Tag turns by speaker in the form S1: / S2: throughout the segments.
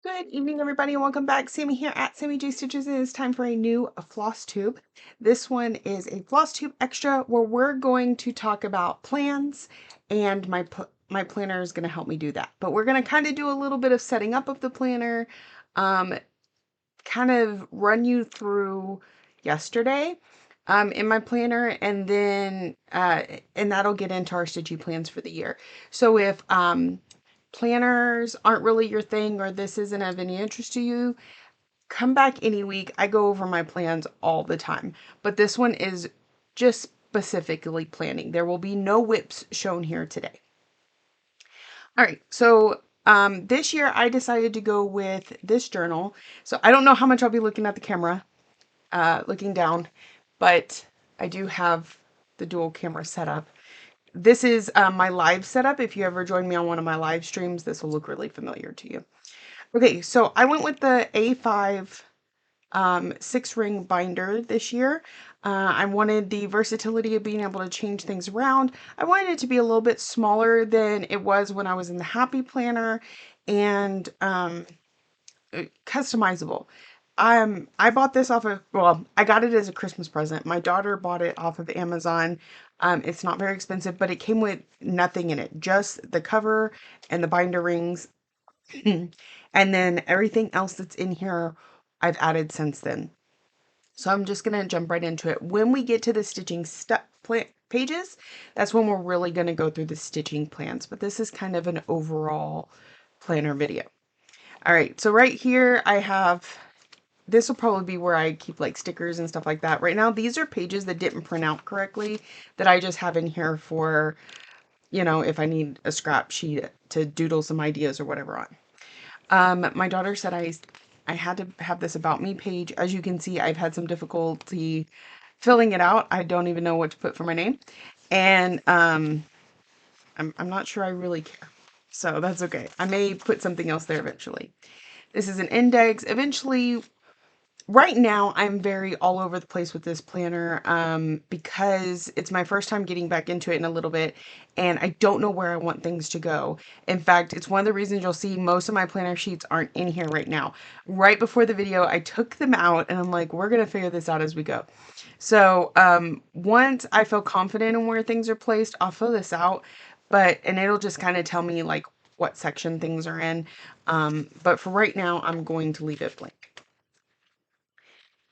S1: Good evening, everybody, and welcome back. Sammy here at Sammy J Stitches, and it's time for a new floss tube. This one is a floss tube extra where we're going to talk about plans, and my planner is going to help me do that. But we're going to kind of do a little bit of setting up of the planner, um, kind of run you through yesterday in my planner, and then and that'll get into our stitchy plans for the year. So if planners aren't really your thing or this isn't of any interest to you, come back any week. I go over my plans all the time, but this one is just specifically planning. There will be no whips shown here today. All right, so this year I decided to go with this journal. So I don't know how much I'll be looking at the camera, looking down, but I do have the dual camera setup. This is my live setup. If you ever join me on one of my live streams, this will look really familiar to you. Okay, so I went with the A5 6-ring binder this year. I wanted the versatility of being able to change things around. I wanted it to be a little bit smaller than it was when I was in the Happy Planner, and customizable. I bought this off of, well, I got it as a Christmas present. My daughter bought it off of Amazon. It's not very expensive, but it came with nothing in it, just the cover and the binder rings. And then everything else that's in here, I've added since then. So I'm just going to jump right into it. When we get to the stitching pages, that's when we're really going to go through the stitching plans. But this is kind of an overall planner video. All right, so right here I have, this will probably be where I keep like stickers and stuff like that. Right now, these are pages that didn't print out correctly that I just have in here for, you know, if I need a scrap sheet to doodle some ideas or whatever on. My daughter said I had to have this about me page. As you can see, I've had some difficulty filling it out. I don't even know what to put for my name. And I'm not sure I really care. So that's okay. I may put something else there eventually. This is an index. Eventually, right now, I'm very all over the place with this planner because it's my first time getting back into it in a little bit, and I don't know where I want things to go. In fact, it's one of the reasons you'll see most of my planner sheets aren't in here right now. Right before the video, I took them out, and I'm like, we're going to figure this out as we go. So once I feel confident in where things are placed, I'll fill this out, and it'll just kind of tell me like what section things are in. But for right now, I'm going to leave it blank.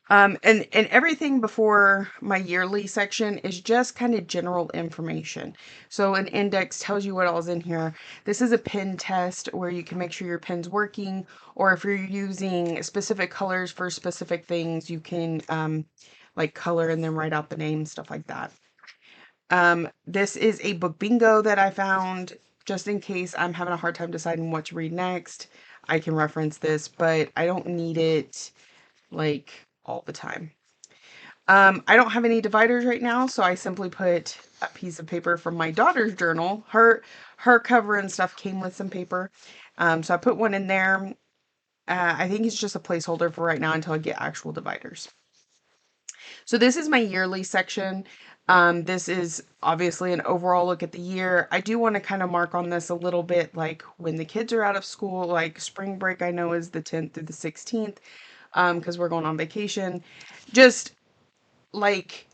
S1: And everything before my yearly section is just kind of general information. So an index tells you what all's in here. This is a pen test where you can make sure your pen's working, or if you're using specific colors for specific things, you can like color and then write out the name, stuff like that. This is a book bingo that I found just in case I'm having a hard time deciding what to read next. I can reference this, but I don't need it like all the time. I don't have any dividers right now, so I simply put a piece of paper from my daughter's journal. Her cover and stuff came with some paper. So I put one in there. I think it's just a placeholder for right now until I get actual dividers. So this is my yearly section. This is obviously an overall look at the year. I do want to kind of mark on this a little bit, like when the kids are out of school, like spring break I know is the 10th through the 16th. Because we're going on vacation. Just like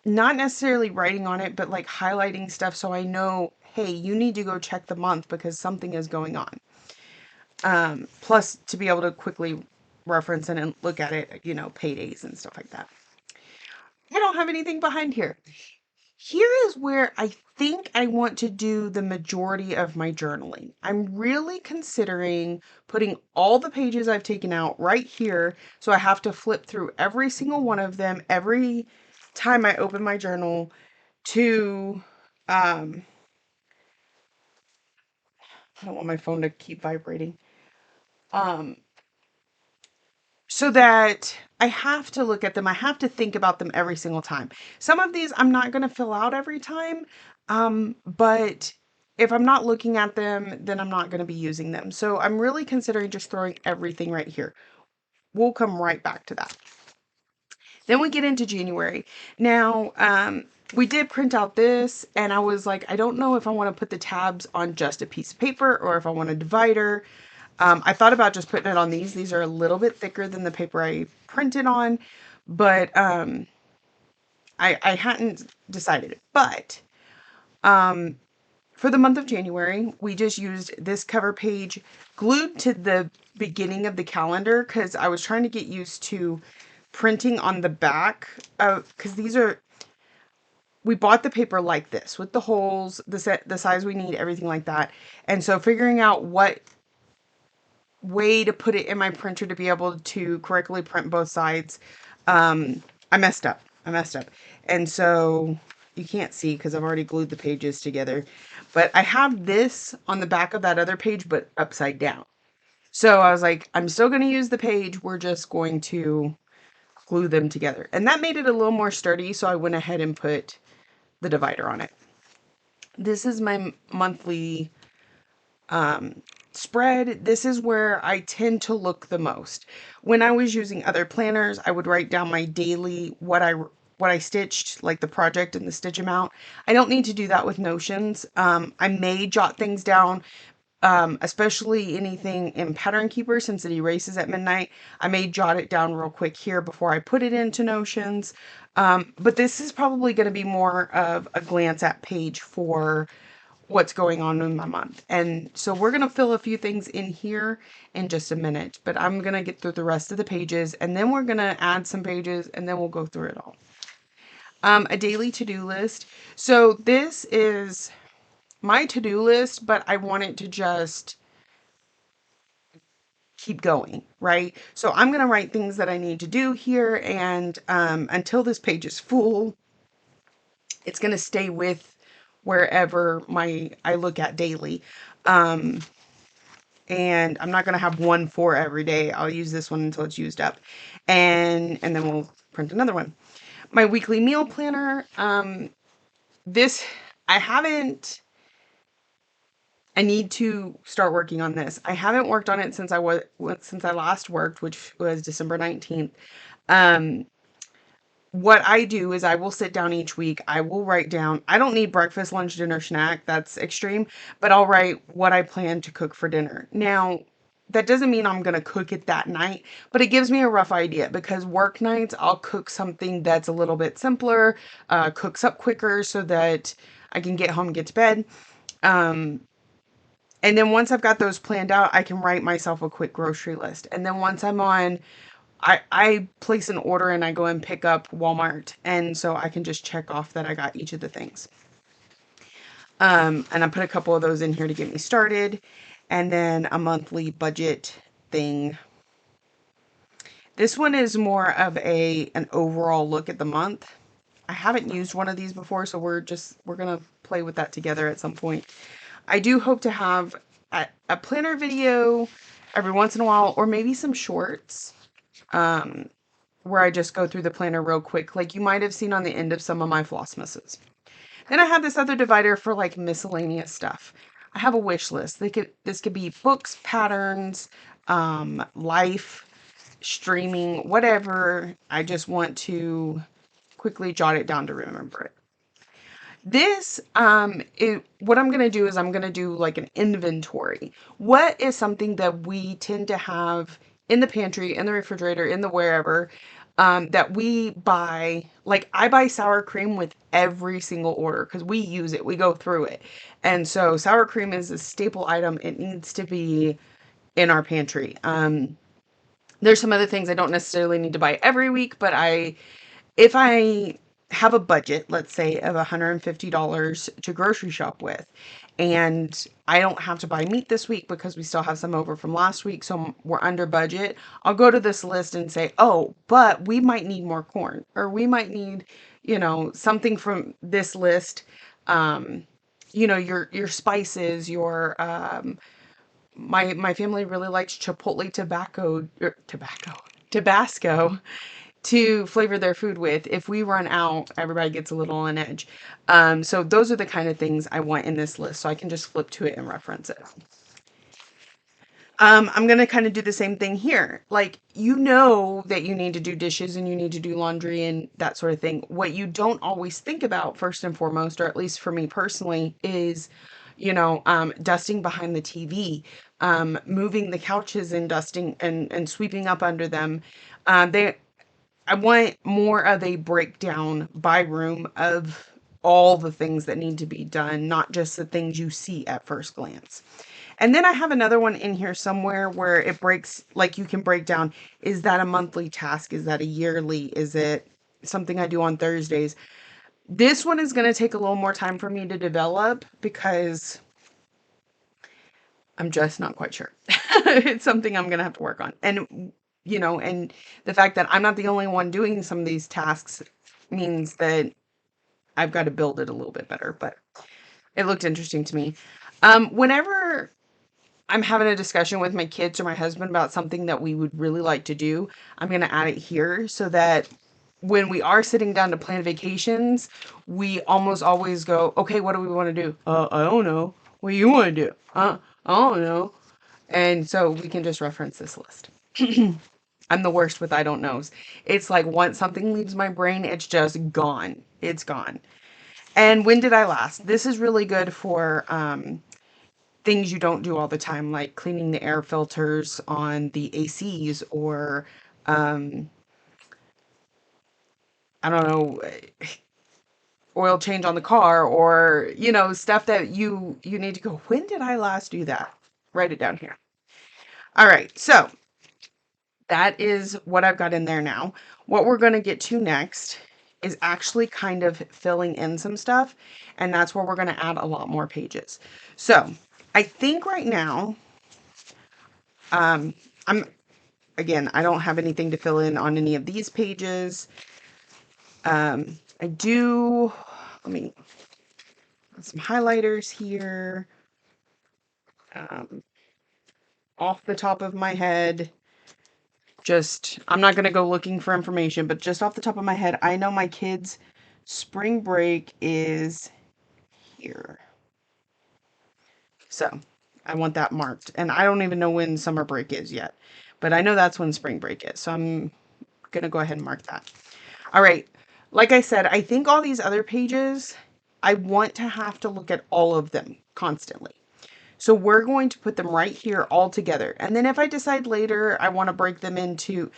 S1: not necessarily writing on it, but like highlighting stuff so I know, hey, you need to go check the month because something is going on. Plus to be able to quickly reference it and look at it, you know, paydays and stuff like that. I don't have anything behind here. Here is where I think I want to do the majority of my journaling. I'm really considering putting all the pages I've taken out right here. So I have to flip through every single one of them every time I open my journal to, I don't want my phone to keep vibrating. So that I have to look at them. I have to think about them every single time. Some of these I'm not going to fill out every time, but if I'm not looking at them, then I'm not going to be using them. So I'm really considering just throwing everything right here. We'll come right back to that. Then we get into January. Now, we did print out this, and I was like, I don't know if I want to put the tabs on just a piece of paper or if I want a divider. I thought about just putting it on these. These are a little bit thicker than the paper I printed on, but I hadn't decided. But for the month of January, we just used this cover page glued to the beginning of the calendar because I was trying to get used to printing on the back of, because these are, we bought the paper like this with the holes, the size we need, everything like that. And so figuring out what way to put it in my printer to be able to correctly print both sides, I messed up. I messed up. And so you can't see because I've already glued the pages together. But I have this on the back of that other page, but upside down. So I was like, I'm still going to use the page. We're just going to glue them together. And that made it a little more sturdy. So I went ahead and put the divider on it. This is my monthly spread. This is where I tend to look the most. When I was using other planners, I would write down my daily, what I stitched, like the project and the stitch amount. I don't need to do that with Notions. I may jot things down, especially anything in Pattern Keeper since it erases at midnight. I may jot it down real quick here before I put it into Notions. But this is probably going to be more of a glance at page for what's going on in my month. And so we're going to fill a few things in here in just a minute, but I'm going to get through the rest of the pages and then we're going to add some pages and then we'll go through it all. A daily to-do list. So this is my to-do list, but I want it to just keep going, right? So I'm going to write things that I need to do here, and until this page is full, it's going to stay with wherever I look at daily. And I'm not going to have one for every day. I'll use this one until it's used up. And then we'll print another one. My weekly meal planner. This, I need to start working on this. I haven't worked on it since I last worked, which was December 19th. What I do is I will sit down each week. I will write down, I don't need breakfast, lunch, dinner, snack. That's extreme, but I'll write what I plan to cook for dinner. Now, that doesn't mean I'm going to cook it that night, but it gives me a rough idea because work nights, I'll cook something that's a little bit simpler, cooks up quicker so that I can get home and get to bed. And then once I've got those planned out, I can write myself a quick grocery list. And then once I'm on, I place an order and I go and pick up Walmart. And so I can just check off that I got each of the things. And I put a couple of those in here to get me started. And then a monthly budget thing. This one is more of an overall look at the month. I haven't used one of these before, so we're going to play with that together at some point. I do hope to have a planner video every once in a while, or maybe some shorts, where I just go through the planner real quick, like you might have seen on the end of some of my Flossmasses. Then I have this other divider for like miscellaneous stuff. I have a wish list. This could be books, patterns, life, streaming, whatever. I just want to quickly jot it down to remember it. This, what I'm going to do is I'm going to do like an inventory. What is something that we tend to have in the pantry, in the refrigerator, in the wherever, that we buy? Like I buy sour cream with every single order because we use it, we go through it. And so sour cream is a staple item. It needs to be in our pantry. There's some other things I don't necessarily need to buy every week, but if I have a budget, let's say of $150 to grocery shop with, and I don't have to buy meat this week because we still have some over from last week, so we're under budget, I'll go to this list and say, oh, but we might need more corn, or we might need, something from this list. Your spices, my family really likes chipotle Tabasco to flavor their food with. If we run out, everybody gets a little on edge. So those are the kind of things I want in this list, so I can just flip to it and reference it. I'm going to kind of do the same thing here. Like, that you need to do dishes and you need to do laundry and that sort of thing. What you don't always think about first and foremost, or at least for me personally, is dusting behind the TV, moving the couches and dusting and sweeping up under them. They I want more of a breakdown by room of all the things that need to be done, not just the things you see at first glance. And then I have another one in here somewhere where it breaks, like you can break down, is that a monthly task? Is that a yearly? Is it something I do on Thursdays? This one is going to take a little more time for me to develop because I'm just not quite sure. It's something I'm going to have to work on. And the fact that I'm not the only one doing some of these tasks means that I've got to build it a little bit better, but it looked interesting to me. Whenever I'm having a discussion with my kids or my husband about something that we would really like to do, I'm going to add it here so that when we are sitting down to plan vacations, we almost always go, okay, what do we want to do? I don't know. What do you want to do? I don't know. And so we can just reference this list. I'm the worst with I don't knows. It's like once something leaves my brain, it's just gone. It's gone. And when did I last? This is really good for things you don't do all the time, like cleaning the air filters on the ACs or I don't know, oil change on the car or, stuff that you need to go, when did I last do that? Write it down here. All right. So that is what I've got in there now. What we're going to get to next is actually kind of filling in some stuff. And that's where we're going to add a lot more pages. So I think right now, I don't have anything to fill in on any of these pages. I do, let me, some highlighters here. Off the top of my head, I'm not going to go looking for information, but just off the top of my head, I know my kids' spring break is here. So I want that marked. And I don't even know when summer break is yet, but I know that's when spring break is. So I'm going to go ahead and mark that. All right. Like I said, I think all these other pages, I want to have to look at all of them constantly. So we're going to put them right here all together. And then if I decide later I want to break them into,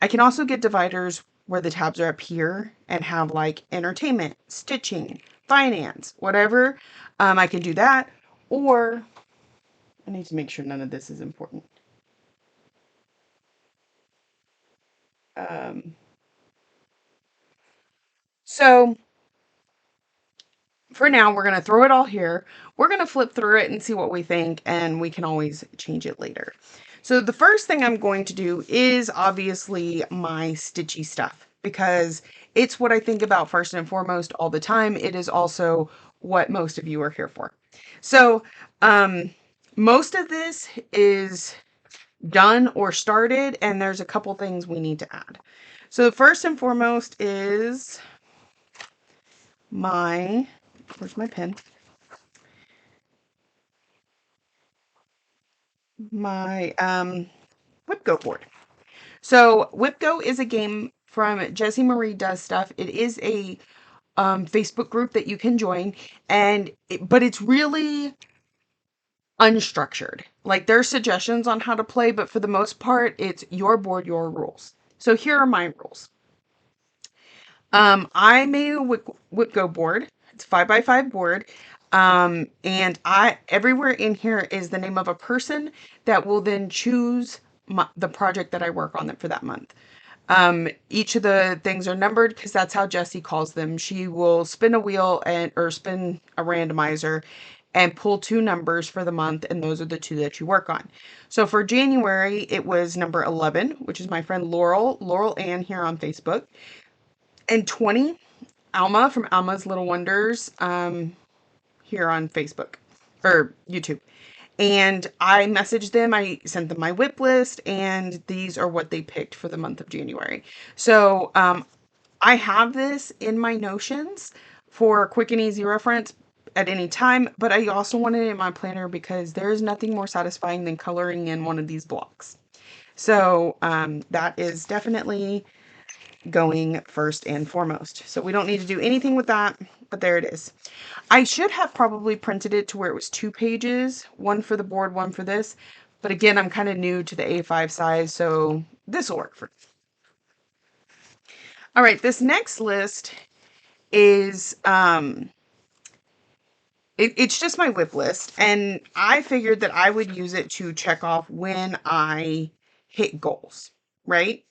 S1: I can also get dividers where the tabs are up here and have like entertainment, stitching, finance, whatever. I can do that. Or I need to make sure none of this is important. So for now, we're going to throw it all here. We're going to flip through it and see what we think, and we can always change it later. So the first thing I'm going to do is obviously my stitchy stuff because it's what I think about first and foremost all the time. It is also what most of you are here for. So most of this is done or started, and there's a couple things we need to add. So first and foremost is where's my pen? My WhipGo board. So WhipGo is a game from Jessie Marie Does Stuff. It is a Facebook group that you can join, but it's really unstructured. Like there's suggestions on how to play, but for the most part, it's your board, your rules. So here are my rules. I made a WhipGo board. It's a 5x5 board. And everywhere in here is the name of a person that will then choose the project that I work on for that month. Each of the things are numbered because that's how Jessie calls them. She will spin a wheel or spin a randomizer and pull two numbers for the month, and those are the two that you work on. So for January, it was number 11, which is my friend Laurel Ann here on Facebook, and 20, Alma from Alma's Little Wonders, here on Facebook or YouTube. And I messaged them, I sent them my whip list, and these are what they picked for the month of January. So I have this in my Notions for quick and easy reference at any time, but I also want it in my planner because there is nothing more satisfying than coloring in one of these blocks. So that is definitely going first and foremost. So we don't need to do anything with that, but there it is. I should have probably printed it to where it was 2 pages, one for the board, one for this. But again, I'm kind of new to the A5 size, so this will work for me. All right, this next list is it's just my whip list, and I figured that I would use it to check off when I hit goals, right?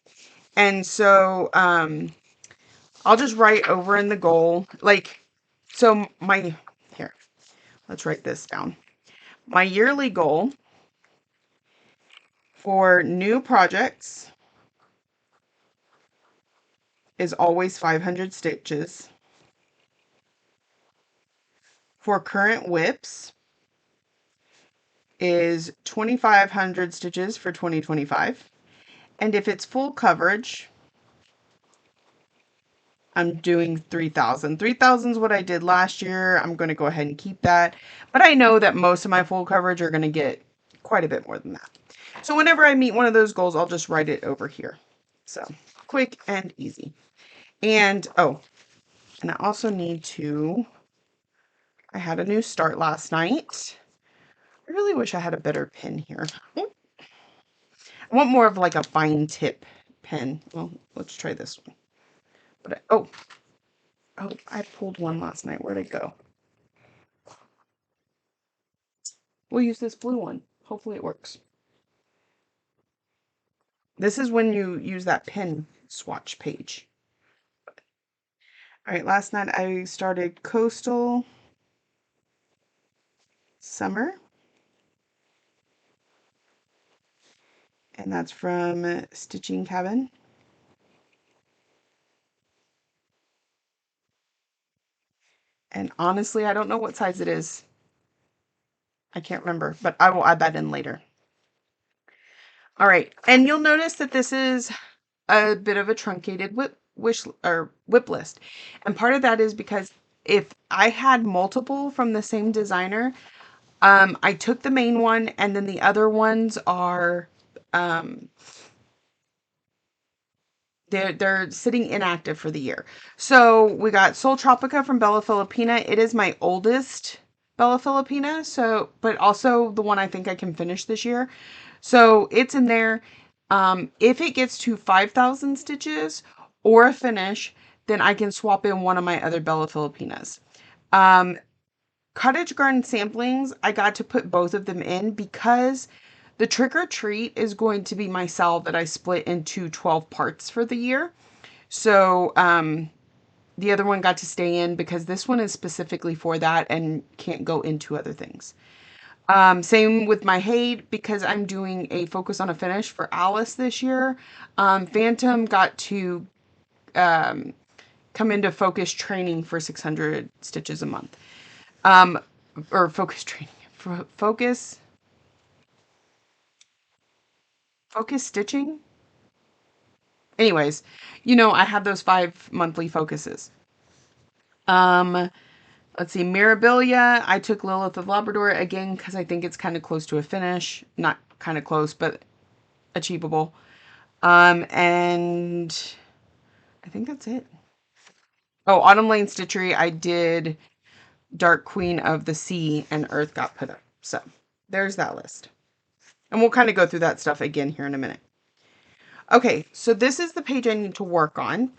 S1: And so I'll just write over in the goal, like, so here, let's write this down. My yearly goal for new projects is always 500 stitches. For current whips is 2,500 stitches for 2025. And if it's full coverage, I'm doing 3,000. 3,000 is what I did last year. I'm going to go ahead and keep that. But I know that most of my full coverage are going to get quite a bit more than that. So whenever I meet one of those goals, I'll just write it over here. So quick and easy. And, oh, and I also need to, I had a new start last night. I really wish I had a better pen here. I want more of like a fine tip pen. Well, let's try this one. But oh, I pulled one last night. Where'd it go? We'll use this blue one. Hopefully it works. This is when you use that pen swatch page. All right, last night I started Coastal Summer. And that's from Stitching Cabin. And honestly, I don't know what size it is. I can't remember, but I will add that in later. All right, and you'll notice that this is a bit of a truncated whip list. And part of that is because if I had multiple from the same designer, I took the main one and then the other ones are they're sitting inactive for the year. So we got Sol Tropica from Bella Filipina. It is my oldest Bella Filipina, so but also the one I think I can finish this year. So it's in there. If it gets to 5,000 stitches or a finish, then I can swap in one of my other Bella Filipinas. Cottage Garden Samplings, I got to put both of them in because the Trick or Treat is going to be my salve that I split into 12 parts for the year. So the other one got to stay in because this one is specifically for that and can't go into other things. Same with my Hade because I'm doing a focus on a finish for Alice this year. Phantom got to come into focus training for 600 stitches a month. Or focus training. Focus stitching. Anyways, I have those 5 monthly focuses. Let's see, Mirabilia. I took Lilith of Labrador again because I think it's kind of close to a finish. Not kind of close, but achievable. And I think that's it. Oh, Autumn Lane Stitchery. I did Dark Queen of the Sea and Earth got put up. So there's that list. And we'll kind of go through that stuff again here in a minute. Okay, so this is the page I need to work on.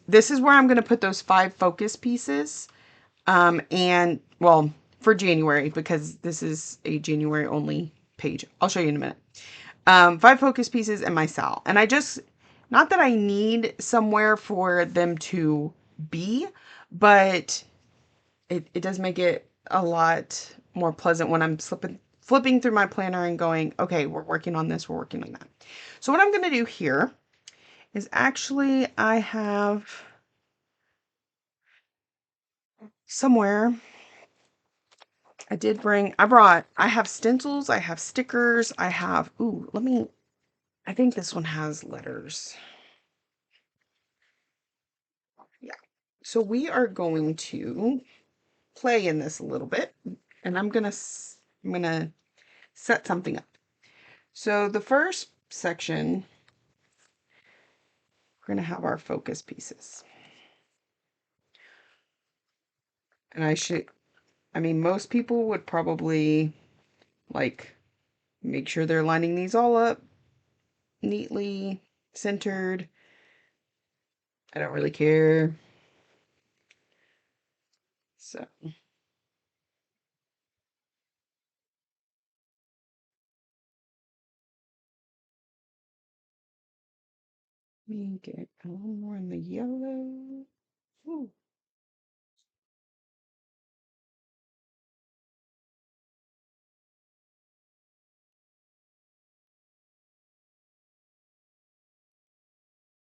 S1: This is where I'm going to put those 5 focus pieces. And, well, for January, because this is a January only page. I'll show you in a minute. 5 focus pieces and my SAL. And I just, not that I need somewhere for them to be, but it does make it a lot more pleasant when I'm flipping through my planner and going, okay, we're working on this, we're working on that. So what I'm going to do here is actually I have somewhere I have stencils, I have stickers, I have, I think this one has letters. Yeah. So we are going to play in this a little bit and I'm going to set something up. So the first section we're going to have our focus pieces. And I mean, most people would probably like make sure they're lining these all up neatly, centered. I don't really care. So let me get a little more in the yellow. Ooh.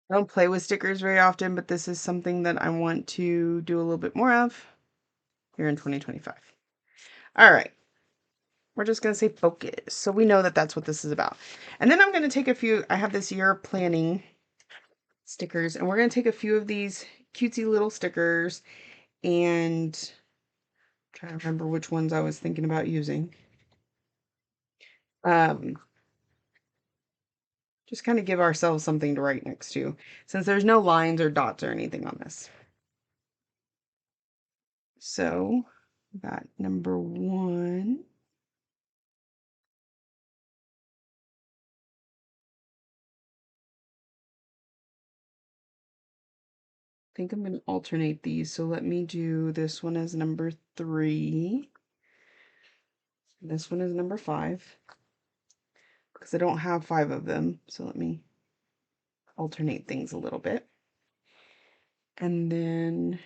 S1: I don't play with stickers very often, but this is something that I want to do a little bit more of here in 2025. All right. We're just going to say focus. So we know that that's what this is about. And then I'm going to take a few, I have this year planning stickers, and we're going to take a few of these cutesy little stickers and try to remember which ones I was thinking about using. Just kind of give ourselves something to write next to, since there's no lines or dots or anything on this. So we got number 1. I think I'm going to alternate these. So let me do this one as number 3. This one is number 5. Because I don't have 5 of them. So let me alternate things a little bit. And then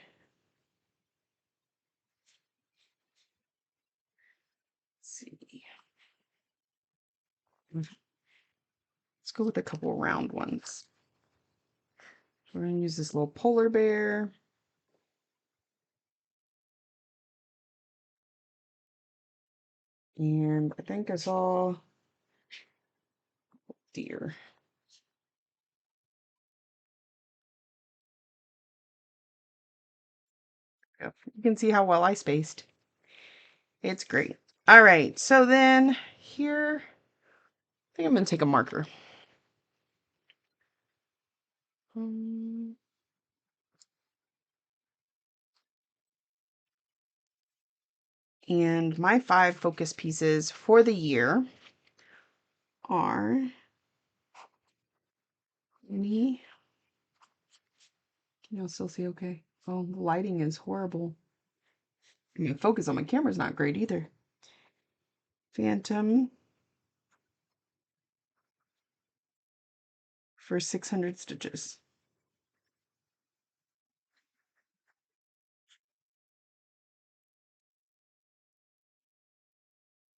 S1: let's see. Let's go with a couple round ones. We're going to use this little polar bear. And I think I saw deer. Yep. You can see how well I spaced. It's great. All right, so then here, I think I'm going to take a marker. And my 5 focus pieces for the year are Can y'all still see okay? Oh, the lighting is horrible. I mean, focus on my camera's not great either. Phantom for 600 stitches.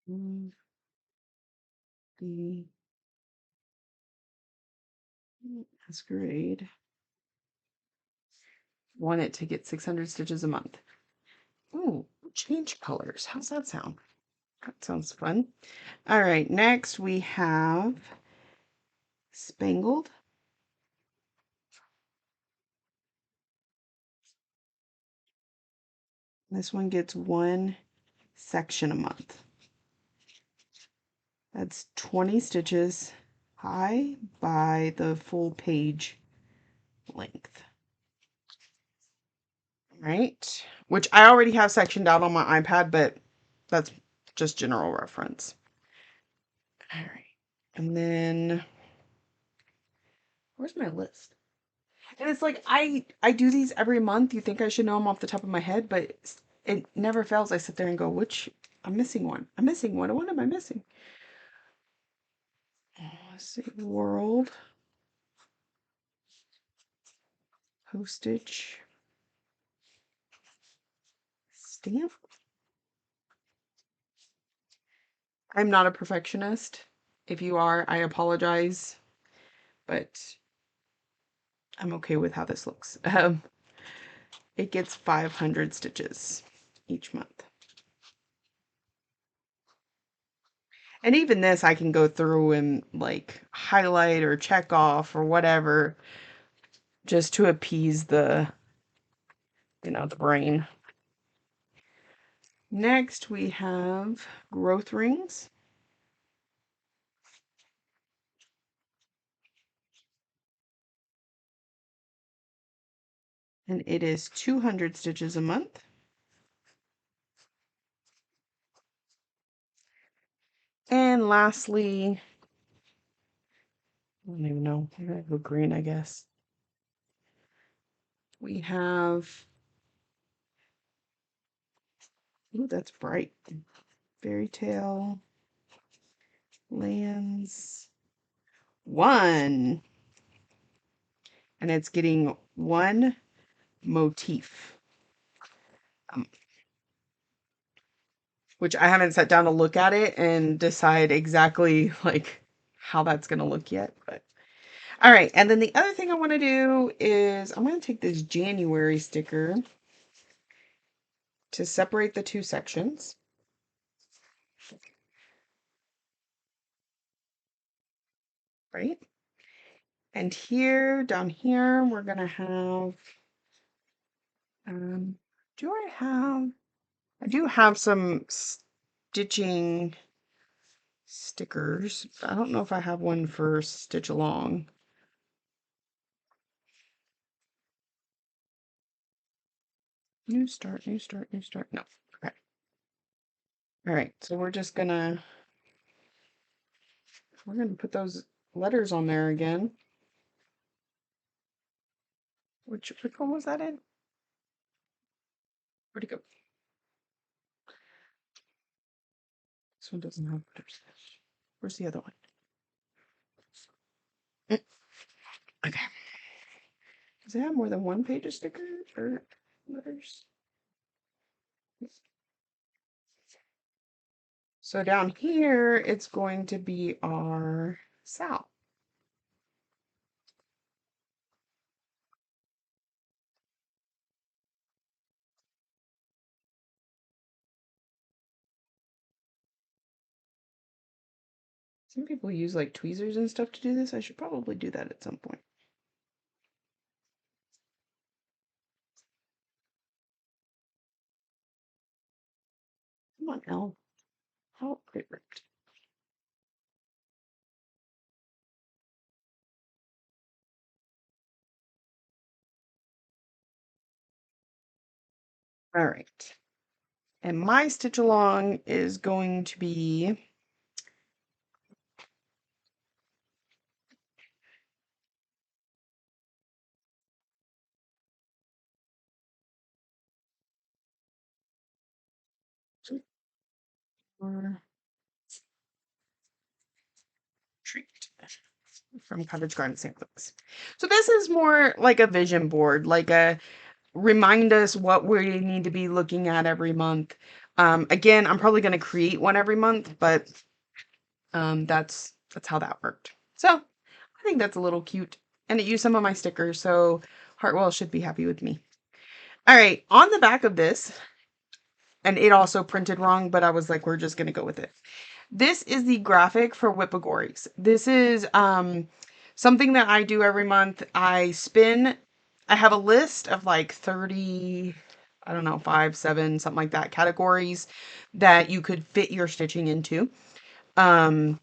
S1: The Masquerade. Want it to get 600 stitches a month. Ooh, change colors. How's that sound? That sounds fun. All right, next we have Spangled. This one gets 1 section a month. That's 20 stitches high by the full page length. Right? Which I already have sectioned out on my iPad, but that's just general reference. All right. And then where's my list? And it's like I do these every month. You think I should know them off the top of my head, but it never fails. I sit there and go, which I'm missing one. I'm missing one. What am I missing? Let's see. World. Postage. Stamp. I'm not a perfectionist. If you are, I apologize, but I'm okay with how this looks. It gets 500 stitches each month. And even this, I can go through and like highlight or check off or whatever, just to appease the, the brain. Next, we have growth rings. and it is 200 stitches a month. And lastly, I don't even know, I'm gonna go green, I guess. We have, ooh, that's bright. Fairy Tale Lands 1. And it's getting 1 motif. Which I haven't sat down to look at it and decide exactly like how that's gonna look yet, but all right. And then the other thing I want to do is I'm going to take this January sticker to separate the two sections. Right? And here, down here, we're gonna have do I do have some stitching stickers. I don't know if I have one for Stitch Along. New start, new start, new start. No. Okay. All right. So we're gonna put those letters on there again. Which one was that in? Where'd it go? This one doesn't have butterscotch. Where's the other one? Okay. Does it have more than one page of stickers or letters? So down here, it's going to be our Sal. Some people use like tweezers and stuff to do this. I should probably do that at some point. Come on, Elle. How it ripped. All right. And my stitch along is going to be treat from Cottage Garden Samples. So this is more like a vision board, like a remind us what we need to be looking at every month. Again, I'm probably going to create one every month, but that's how that worked. So I think that's a little cute, and it used some of my stickers, so Hartwell should be happy with me. All right, on the back of this, and it also printed wrong, but I was like, we're just going to go with it. This is the graphic for Whippagories. This is something that I do every month. I have a list of like 30, I don't know, 5, 7, something like that, categories that you could fit your stitching into. I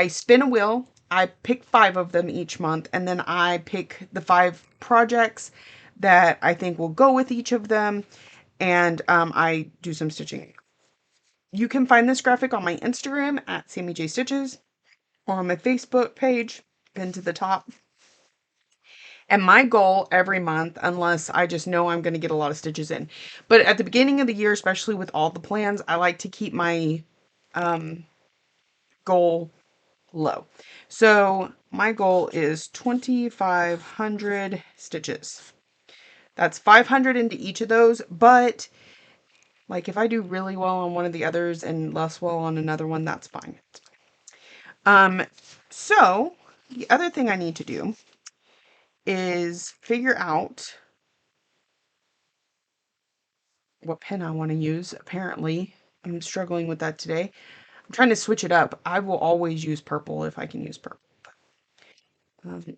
S1: spin a wheel. I pick 5 of them each month, and then I pick the 5 projects that I think will go with each of them, and I do some stitching. You can find this graphic on my Instagram at Sammy J Stitches or on my Facebook page, pinned to the top. And my goal every month, unless I just know I'm going to get a lot of stitches in, but at the beginning of the year, especially with all the plans, I like to keep my goal low. So my goal is 2,500 stitches. That's 500 into each of those, but like if I do really well on one of the others and less well on another one, that's fine. So the other thing I need to do is figure out what pen I want to use. Apparently, I'm struggling with that today. I'm trying to switch it up. I will always use purple if I can use purple.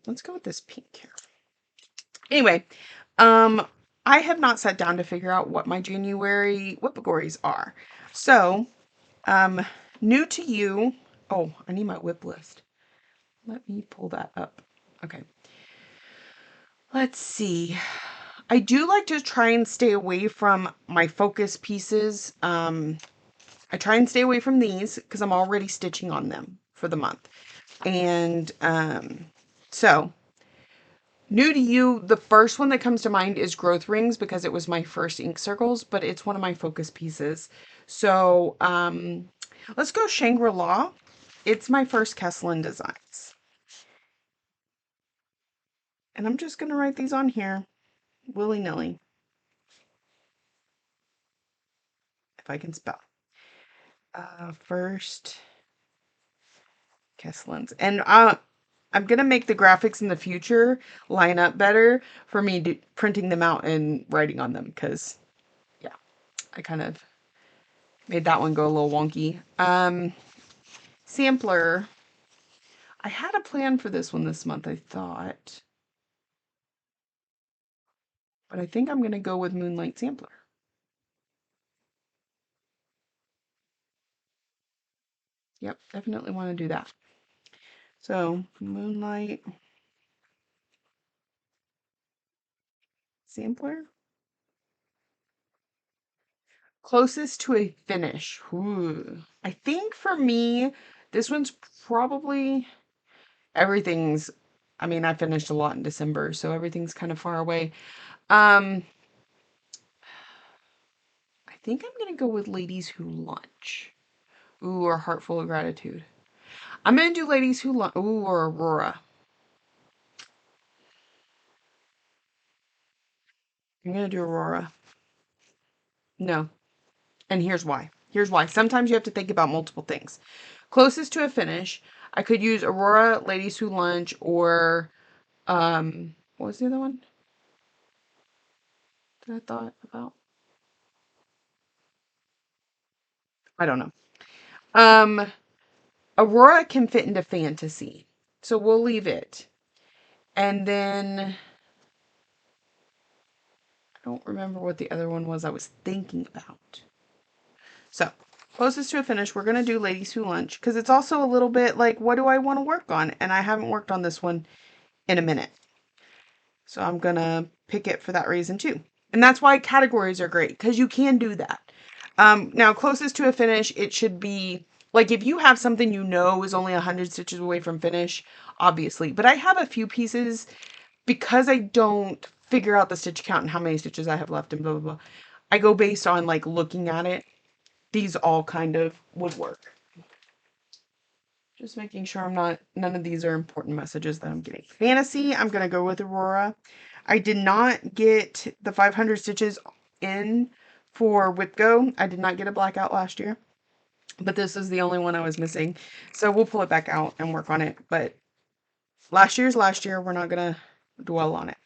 S1: Let's go with this pink here. Anyway, I have not sat down to figure out what my January Whippagories are. So, new to you. Oh, I need my whip list. Let me pull that up. Okay. Let's see. I do like to try and stay away from my focus pieces. I try and stay away from these because I'm already stitching on them for the month. And so, new to you, the first one that comes to mind is growth rings because it was my first ink circles, but it's one of my focus pieces. So let's go Shangri-La. It's my first Kesselin designs. And I'm just going to write these on here willy-nilly, if I can spell. First Kesselins. And I'm going to make the graphics in the future line up better for me printing them out and writing on them because, yeah, I kind of made that one go a little wonky. Sampler. I had a plan for this one this month, I thought. But I think I'm going to go with Moonlight Sampler. Yep, definitely want to do that. So, Moonlight Sampler. Closest to a finish. Ooh. I think for me, this one's probably everything's, I mean, I finished a lot in December, so everything's kind of far away. I think I'm going to go with Ladies Who Lunch. Ooh, or Heart Full of Gratitude. I'm going to do Ladies Who Lunch. Ooh, or Aurora. I'm going to do Aurora. No. And here's why. Here's why. Sometimes you have to think about multiple things. Closest to a finish, I could use Aurora, Ladies Who Lunch, or, what was the other one that I thought about? I don't know. Aurora can fit into fantasy, so we'll leave it. And then I don't remember what the other one was I was thinking about. So, closest to a finish, we're going to do Ladies Who Lunch because it's also a little bit like, what do I want to work on? And I haven't worked on this one in a minute. So I'm going to pick it for that reason too. And that's why categories are great because you can do that. Now, closest to a finish, it should be like if you have something you know is only 100 stitches away from finish, obviously. But I have a few pieces because I don't figure out the stitch count and how many stitches I have left and blah, blah, blah. I go based on like looking at it. These all kind of would work. Just making sure none of these are important messages that I'm getting. Fantasy, I'm going to go with Aurora. I did not get the 500 stitches in for Whip Go. I did not get a blackout last year, but this is the only one I was missing. So we'll pull it back out and work on it. But last year's last year. We're not going to dwell on it.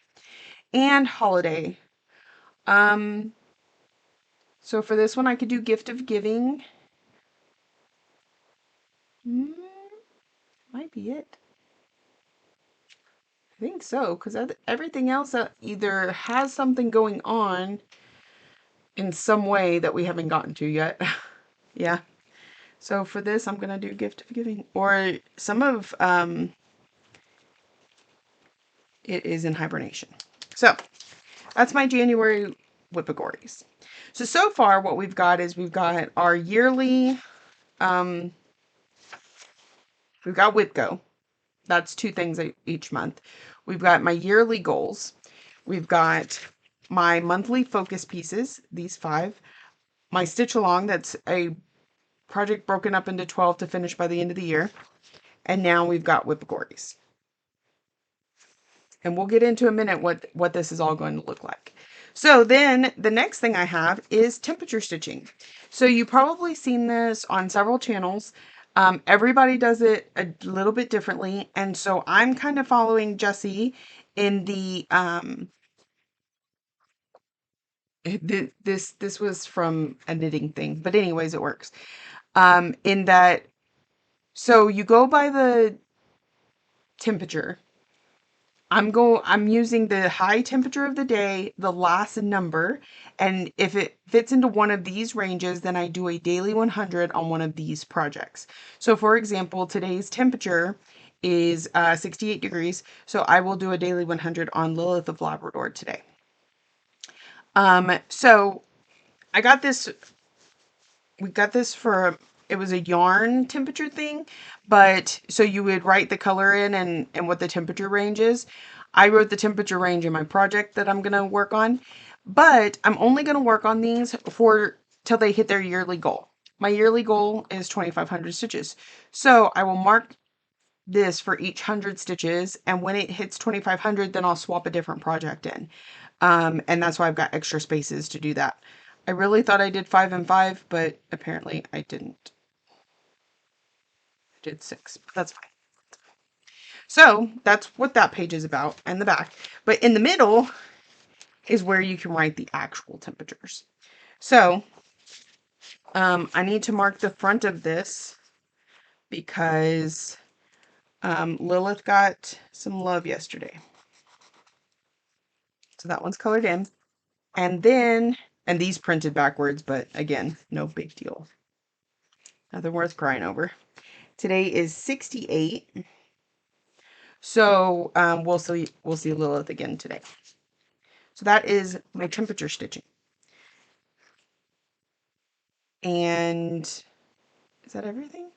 S1: And Holiday. So for this one, I could do Gift of Giving. Might be it. I think so, because everything else either has something going on in some way that we haven't gotten to yet. Yeah. So for this, I'm going to do Gift of Giving. Or some of it is in hibernation. So that's my January Whippagories. So far what we've got is we've got our yearly, we've got Whip Go. That's 2 things each month. We've got my yearly goals. We've got my monthly focus pieces, these 5. My stitch along, that's a project broken up into 12 to finish by the end of the year. And now we've got Whippagories. And we'll get into a minute what this is all going to look like. So then the next thing I have is temperature stitching. So you've probably seen this on several channels. Everybody does it a little bit differently. And so I'm kind of following Jessie in the, this was from a knitting thing, but anyways, it works. In that, so you go by the temperature. I'm using the high temperature of the day, the last number, and if it fits into one of these ranges, then I do a daily 100 on one of these projects. So for example, today's temperature is 68 degrees. So I will do a daily 100 on Lilith of Labrador today. So I got this, we got this for, it was a yarn temperature thing, but so you would write the color in and what the temperature range is. I wrote the temperature range in my project that I'm going to work on, but I'm only going to work on these for till they hit their yearly goal. My yearly goal is 2,500 stitches. So I will mark this for each 100 stitches, and when it hits 2,500, then I'll swap a different project in. And that's why I've got extra spaces to do that. I really thought I did 5 and 5, but apparently I didn't. I did 6, but that's fine. So that's what that page is about, and the back. But in the middle is where you can write the actual temperatures. So I need to mark the front of this because Lilith got some love yesterday. So that one's colored in. And then, and these printed backwards, but again, no big deal. Nothing worth crying over. Today is 68. So we'll see Lilith again today. So that is my temperature stitching. And is that everything?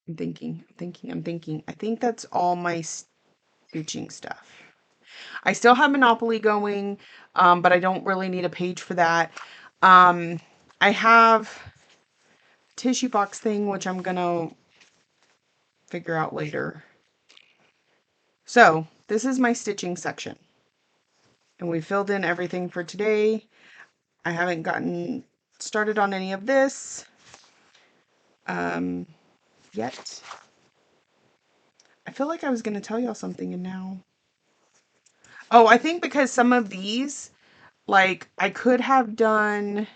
S1: I'm thinking. I think that's all my stitching stuff. I still have Monopoly going, but I don't really need a page for that. I have a tissue box thing, which I'm going to figure out later. So this is my stitching section. And we filled in everything for today. I haven't gotten started on any of this yet. I feel like I was going to tell y'all something and now. Oh, I think because some of these, like I could have done,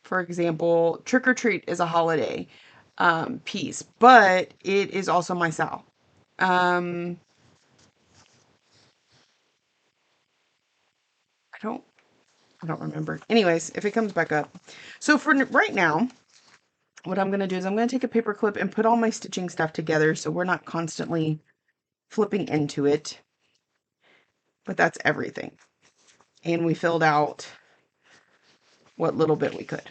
S1: for example, Trick or Treat is a holiday piece, but it is also my Sal. I don't remember. Anyways, if it comes back up. So for right now, what I'm going to do is I'm going to take a paper clip and put all my stitching stuff together so we're not constantly flipping into it. But that's everything. And we filled out what little bit we could.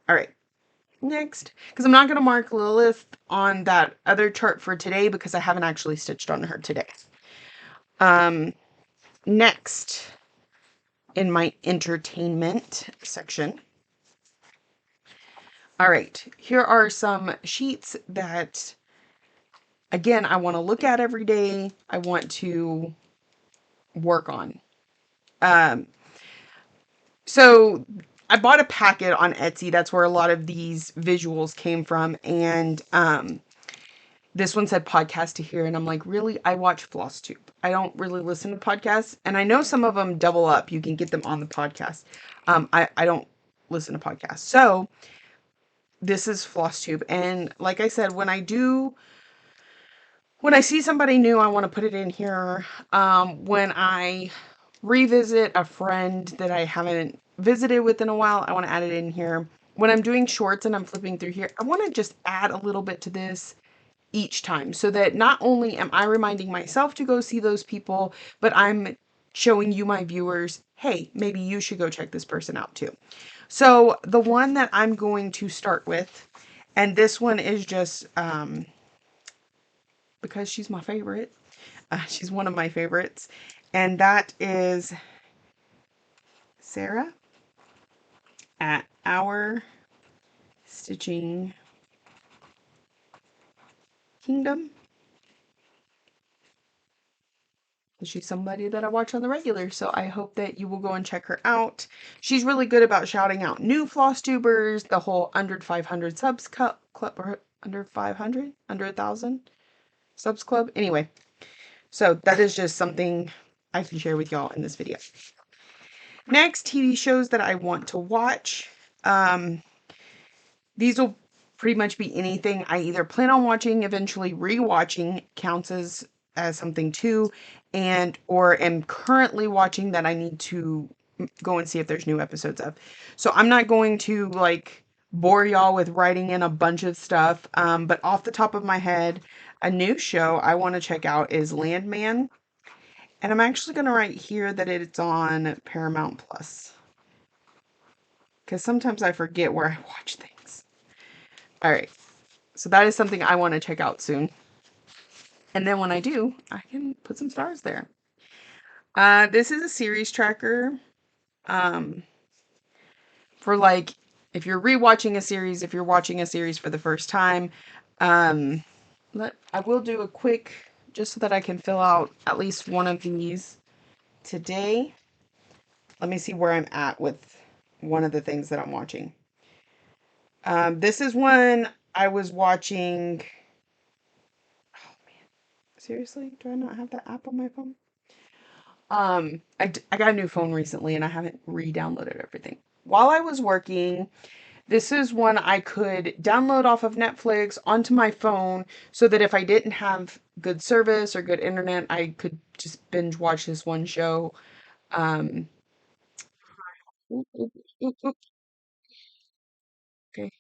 S1: All right. Next, because I'm not going to mark Lilith on that other chart for today because I haven't actually stitched on her today. Next, in my entertainment section. All right, here are some sheets that, again, I want to look at every day. I want to work on. So I bought a packet on Etsy. That's where a lot of these visuals came from. And this one said podcast to hear. And I'm like, really? I watch Flosstube. I don't really listen to podcasts. And I know some of them double up. You can get them on the podcast. I don't listen to podcasts. So this is Flosstube. And like I said, when I see somebody new, I want to put it in here. When I revisit a friend that I haven't visited with in a while, I want to add it in here. When I'm doing shorts and I'm flipping through here, I want to just add a little bit to this each time so that not only am I reminding myself to go see those people, but I'm showing you, my viewers, hey, maybe you should go check this person out too. So the one that I'm going to start with, and this one is just because she's my favorite. She's one of my favorites. And that is Sarah at Our Stitching Kingdom. She's somebody that I watch on the regular, so I hope that you will go and check her out. She's really good about shouting out new floss tubers, the whole under 500 subs club, or under 500, under 1,000 subs club. Anyway, so that is just something I can share with y'all in this video. Next, TV shows that I want to watch. These will pretty much be anything I either plan on watching, eventually rewatching counts as something too, and or am currently watching that I need to go and see if there's new episodes of. So I'm not going to like bore y'all with writing in a bunch of stuff. But off the top of my head, a new show I want to check out is Landman. And I'm actually going to write here that it's on Paramount Plus. Because sometimes I forget where I watch things. All right. So that is something I want to check out soon. And then when I do, I can put some stars there. This is a series tracker. Um, for like, if you're rewatching a series, if you're watching a series for the first time, um, I will do a quick, just so that I can fill out at least one of these today. Let me see where I'm at with one of the things that I'm watching. This is one I was watching. Oh man, seriously? Do I not have that app on my phone? I got a new phone recently and I haven't re-downloaded everything. While I was working, this is one I could download off of Netflix onto my phone so that if I didn't have good service or good internet, I could just binge watch this one show. Um, oop, oop, oop, oop. Okay.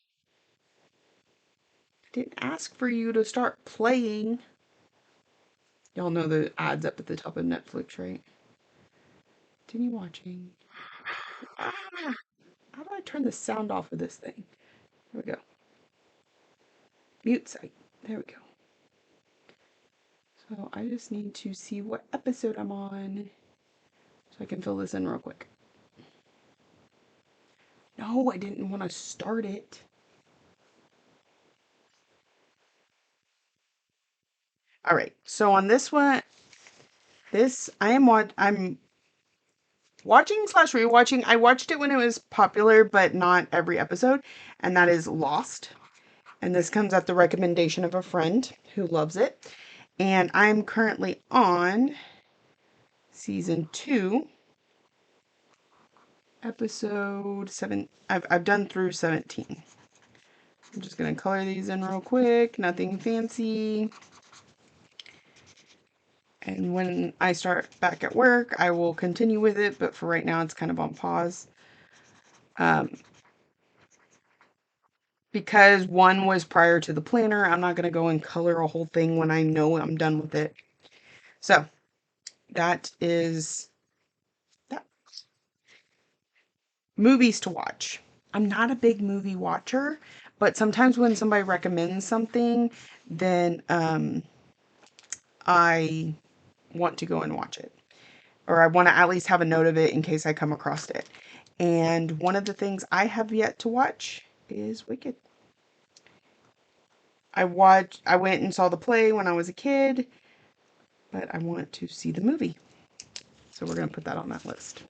S1: I didn't ask for you to start playing. Y'all know the ads up at the top of Netflix, right? Continue watching. Ah, how do I turn the sound off of this thing? There we go. Mute site. There we go. So I just need to see what episode I'm on so I can fill this in real quick. No, I didn't want to start it. All right. So on this one, I'm watching slash rewatching. I watched it when it was popular, but not every episode, and that is Lost. And this comes at the recommendation of a friend who loves it. And I'm currently on season 2, episode 7. I've done through 17. I'm just gonna color these in real quick, nothing fancy. And when I start back at work, I will continue with it, but for right now, it's kind of on pause. Because one was prior to the planner, I'm not gonna go and color a whole thing when I know I'm done with it. So that is that. Movies to watch. I'm not a big movie watcher, but sometimes when somebody recommends something, then I want to go and watch it. Or I want to at least have a note of it in case I come across it. And one of the things I have yet to watch is Wicked. I went and saw the play when I was a kid, but I want to see the movie. So we're going to put that on that list.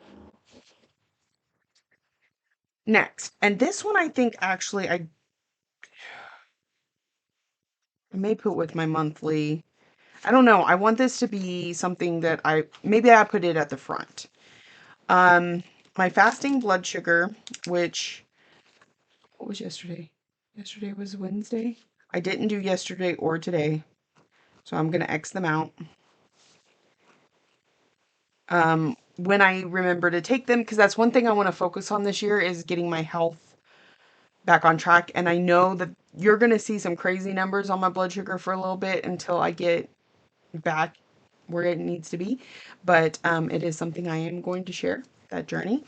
S1: Next, and this one I think actually I may put with my monthly. I don't know. I want this to be something that maybe I put it at the front. Um, my fasting blood sugar, which, what was yesterday? Yesterday was Wednesday. I didn't do yesterday or today, so I'm gonna X them out. When I remember to take them, because that's one thing I want to focus on this year is getting my health back on track. And I know that you're gonna see some crazy numbers on my blood sugar for a little bit until I get back where it needs to be. But it is something I am going to share, that journey.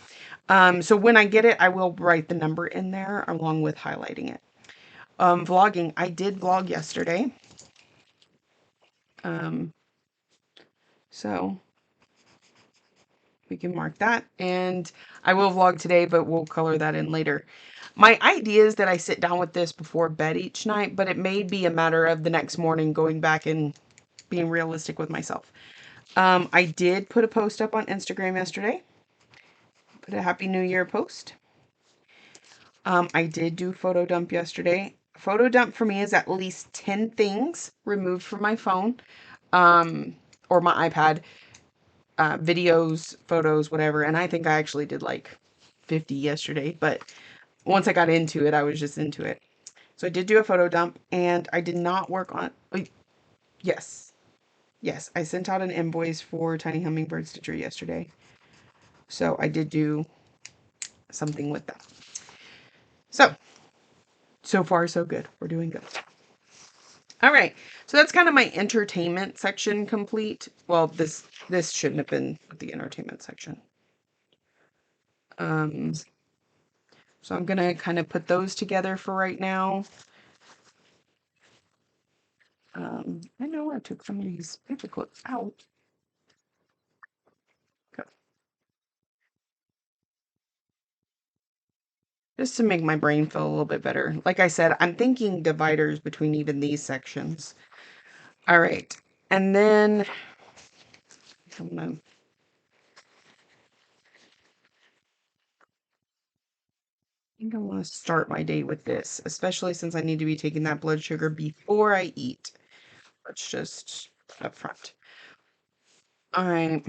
S1: So when I get it, I will write the number in there along with highlighting it. Vlogging. I did vlog yesterday. Um, so we can mark that. And I will vlog today, but we'll color that in later. My idea is that I sit down with this before bed each night, but it may be a matter of the next morning going back and being realistic with myself. I did put a post up on Instagram yesterday. Put a Happy New Year post. I did do photo dump yesterday. Photo dump for me is at least 10 things removed from my phone or my iPad, videos, photos, whatever. And I think I actually did like 50 yesterday, but once I got into it, I was just into it. So I did do a photo dump and I did not work on, yes, yes, I sent out an invoice for Tiny Hummingbird Stitchery yesterday. So I did do something with that. So So far, so good. We're doing good. All right. So that's kind of my entertainment section complete. Well, this shouldn't have been the entertainment section. So I'm going to kind of put those together for right now. I know I took some of these paper clips out. Go. Just to make my brain feel a little bit better. Like I said, I'm thinking dividers between even these sections. All right. And then I'm gonna, I think I want to start my day with this, especially since I need to be taking that blood sugar before I eat. Let's just up front. All right.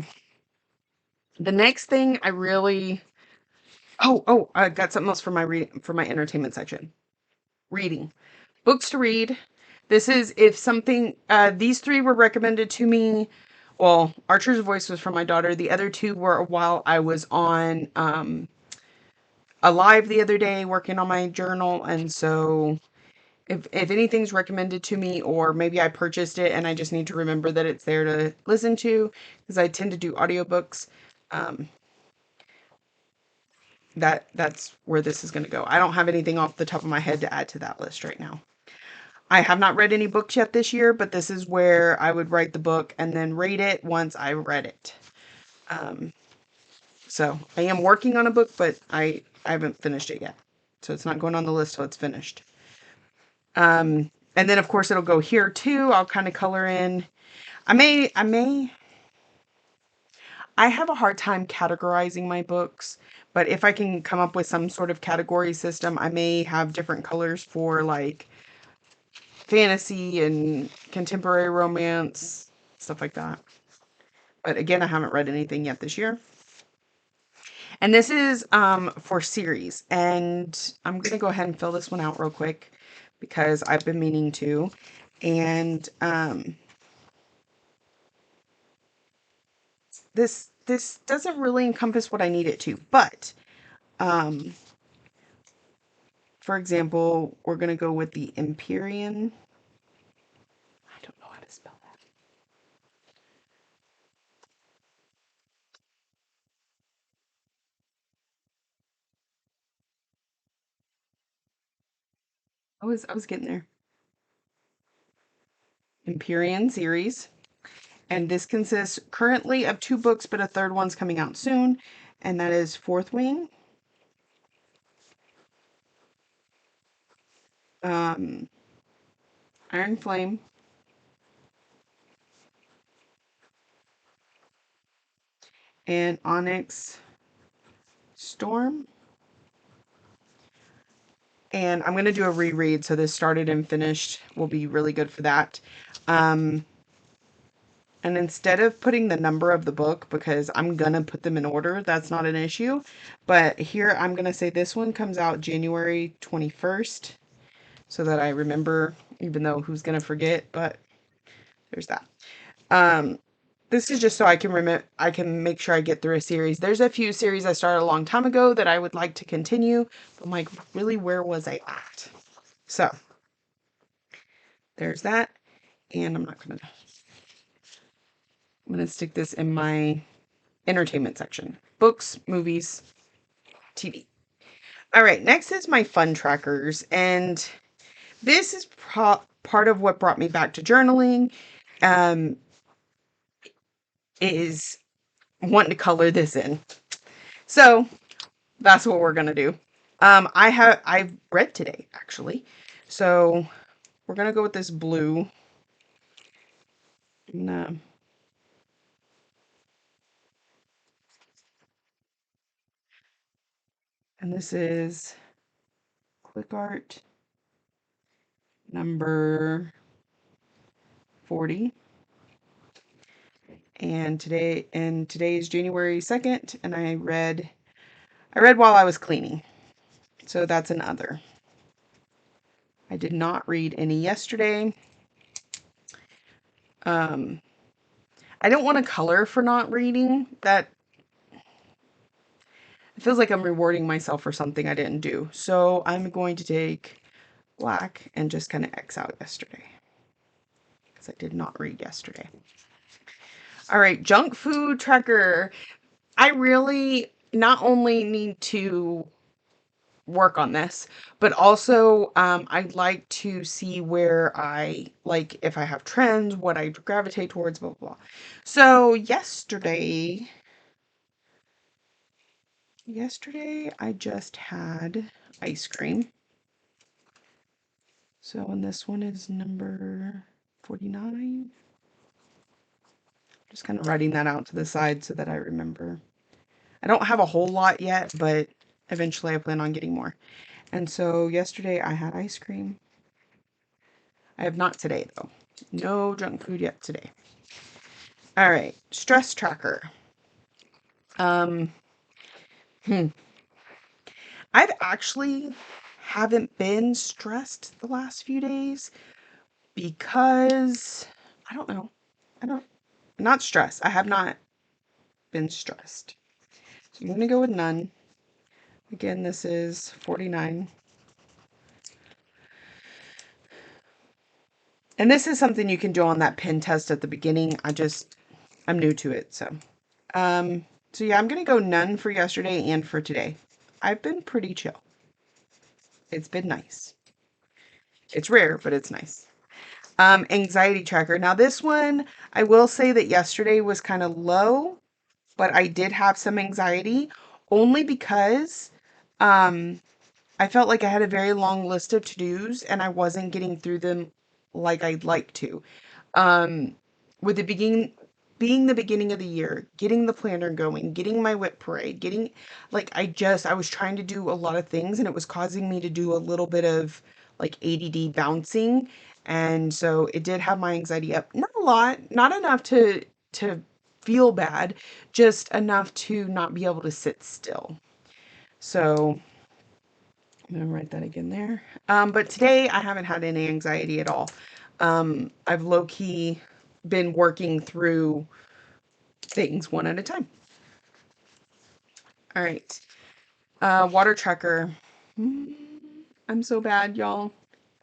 S1: The next thing I really, I got something else for my entertainment section. Reading. Books to read. This is if something, these three were recommended to me. Well, Archer's Voice was from my daughter. The other two were while I was on a live the other day working on my journal. And so if anything's recommended to me, or maybe I purchased it and I just need to remember that it's there to listen to, because I tend to do audiobooks, that's where this is going to go. I don't have anything off the top of my head to add to that list right now. I have not read any books yet this year, but this is where I would write the book and then rate it once I read it. So I am working on a book, but I haven't finished it yet. So it's not going on the list till it's finished. And then of course it'll go here too. I'll kind of color in. I have a hard time categorizing my books, but if I can come up with some sort of category system, I may have different colors for like fantasy and contemporary romance, stuff like that. But again, I haven't read anything yet this year. And this is for series, and I'm gonna go ahead and fill this one out real quick because I've been meaning to. And this doesn't really encompass what I need it to, but for example, we're gonna go with the Empyrean. I don't know how to spell that. I was getting there. Empyrean series. And this consists currently of 2 books, but a third one's coming out soon. And that is Fourth Wing, Iron Flame, and Onyx Storm. And I'm going to do a reread, so this started and finished will be really good for that. And instead of putting the number of the book, because I'm going to put them in order, that's not an issue. But here I'm going to say this one comes out January 21st, so that I remember, even though who's going to forget, but there's that. This is just so I can remember, I can make sure I get through a series. There's a few series I started a long time ago that I would like to continue, but I'm like, really, where was I at? So there's that. And I'm gonna stick this in my entertainment section. Books, movies, TV. All right, next is my fun trackers. And this is part of what brought me back to journaling. Is wanting to color this in. So that's what we're gonna do. I've read today actually. So we're gonna go with this blue. And this is Click Art number 40. And today is January 2nd, and I read while I was cleaning. So that's another. I did not read any yesterday. I don't want to color for not reading. That it feels like I'm rewarding myself for something I didn't do. So I'm going to take black and just kind of X out yesterday because I did not read yesterday. All right, junk food tracker. I really not only need to work on this, but also I'd like to see where I like if I have trends, what I gravitate towards, blah blah blah. So yesterday I just had ice cream. So and this one is number 49. Just kind of writing that out to the side so that I remember. I don't have a whole lot yet, but eventually I plan on getting more. And so yesterday I had ice cream. I have not today though. No junk food yet today. All right, stress tracker. Um, I've actually haven't been stressed the last few days because I don't know. I don't not stressed. I have not been stressed. So I'm going to go with none. Again, this is 49. And this is something you can do on that pin test at the beginning. I'm new to it, so. So yeah, I'm going to go none for yesterday and for today. I've been pretty chill. It's been nice. It's rare, but it's nice. Anxiety tracker. Now this one, I will say that yesterday was kind of low, but I did have some anxiety only because I felt like I had a very long list of to-dos and I wasn't getting through them like I'd like to. With the being the beginning of the year, getting the planner going, getting my whip parade, getting like I was trying to do a lot of things and it was causing me to do a little bit of like ADD bouncing. And so it did have my anxiety up. Not a lot, not enough to feel bad, just enough to not be able to sit still. So I'm gonna write that again there. But today I haven't had any anxiety at all. I've low-key been working through things one at a time. All right. Water tracker. I'm so bad, y'all.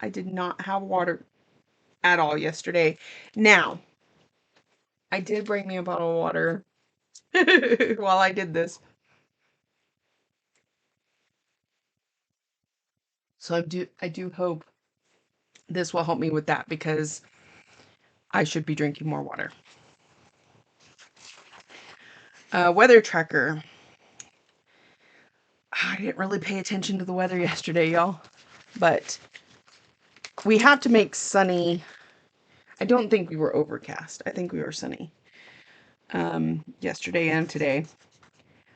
S1: I did not have water at all yesterday. Now, I did bring me a bottle of water while I did this. So I do hope this will help me with that because I should be drinking more water. Weather tracker. I didn't really pay attention to the weather yesterday, y'all. But we have to make sunny. I don't think we were overcast. I think we were sunny. Yesterday and today.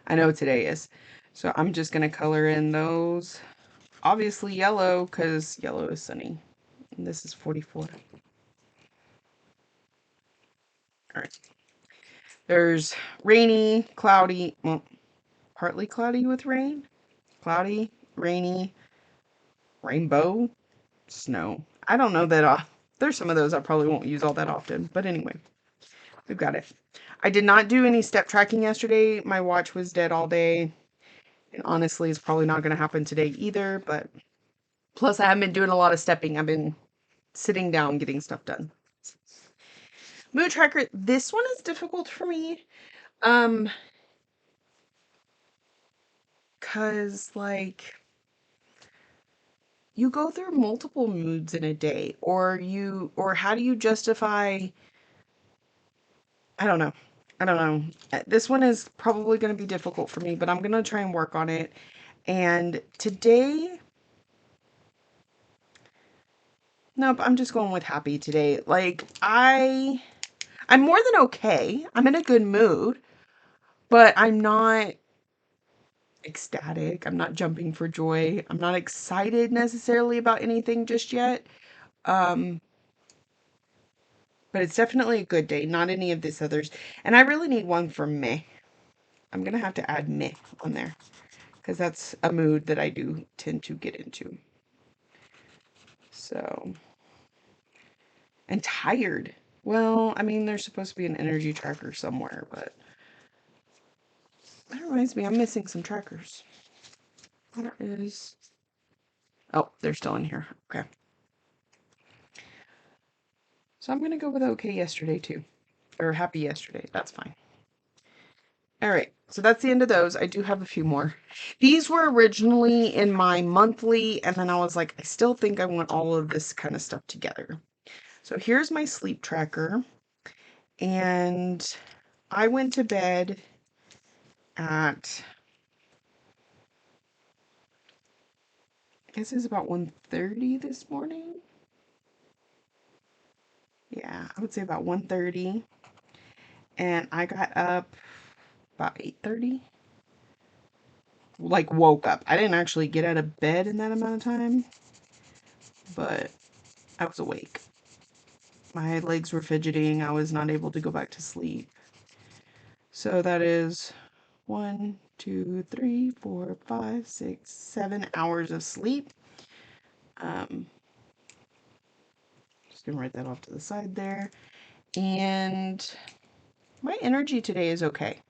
S1: I know today is. So I'm just going to color in those. Obviously yellow because yellow is sunny. And this is 44. All right. There's rainy, cloudy, well, partly cloudy with rain. Cloudy, rainy, rainbow, snow. I don't know that there's some of those I probably won't use all that often. But anyway, we've got it. I did not do any step tracking yesterday. My watch was dead all day. And honestly, it's probably not going to happen today either. But plus, I haven't been doing a lot of stepping. I've been sitting down getting stuff done. Mood tracker. This one is difficult for me. Cause like you go through multiple moods in a day, or how do you justify? I don't know. I don't know. This one is probably going to be difficult for me, but I'm going to try and work on it. And today, nope, I'm just going with happy today. Like I'm more than okay. I'm in a good mood, but I'm not ecstatic. I'm not jumping for joy. I'm not excited necessarily about anything just yet. Um, but it's definitely a good day, not any of this others. And I really need one for me. I'm going to have to add meh on there because that's a mood that I do tend to get into. So, and tired. Well, I mean, there's supposed to be an energy tracker somewhere, but that reminds me, I'm missing some trackers. Where is Oh, they're still in here. Okay. So I'm going to go with okay yesterday too. Or happy yesterday. That's fine. All right. So that's the end of those. I do have a few more. These were originally in my monthly, and then I was like, I still think I want all of this kind of stuff together. So here's my sleep tracker. And I went to bed at, I guess it's about 1:30 this morning. Yeah, I would say about 1:30. And I got up about 8:30. Like woke up. I didn't actually get out of bed in that amount of time, but I was awake. My legs were fidgeting. I was not able to go back to sleep. So that is 1, 2, 3, 4, 5, 6, 7 hours of sleep. Just gonna write that off to the side there. And my energy today is okay.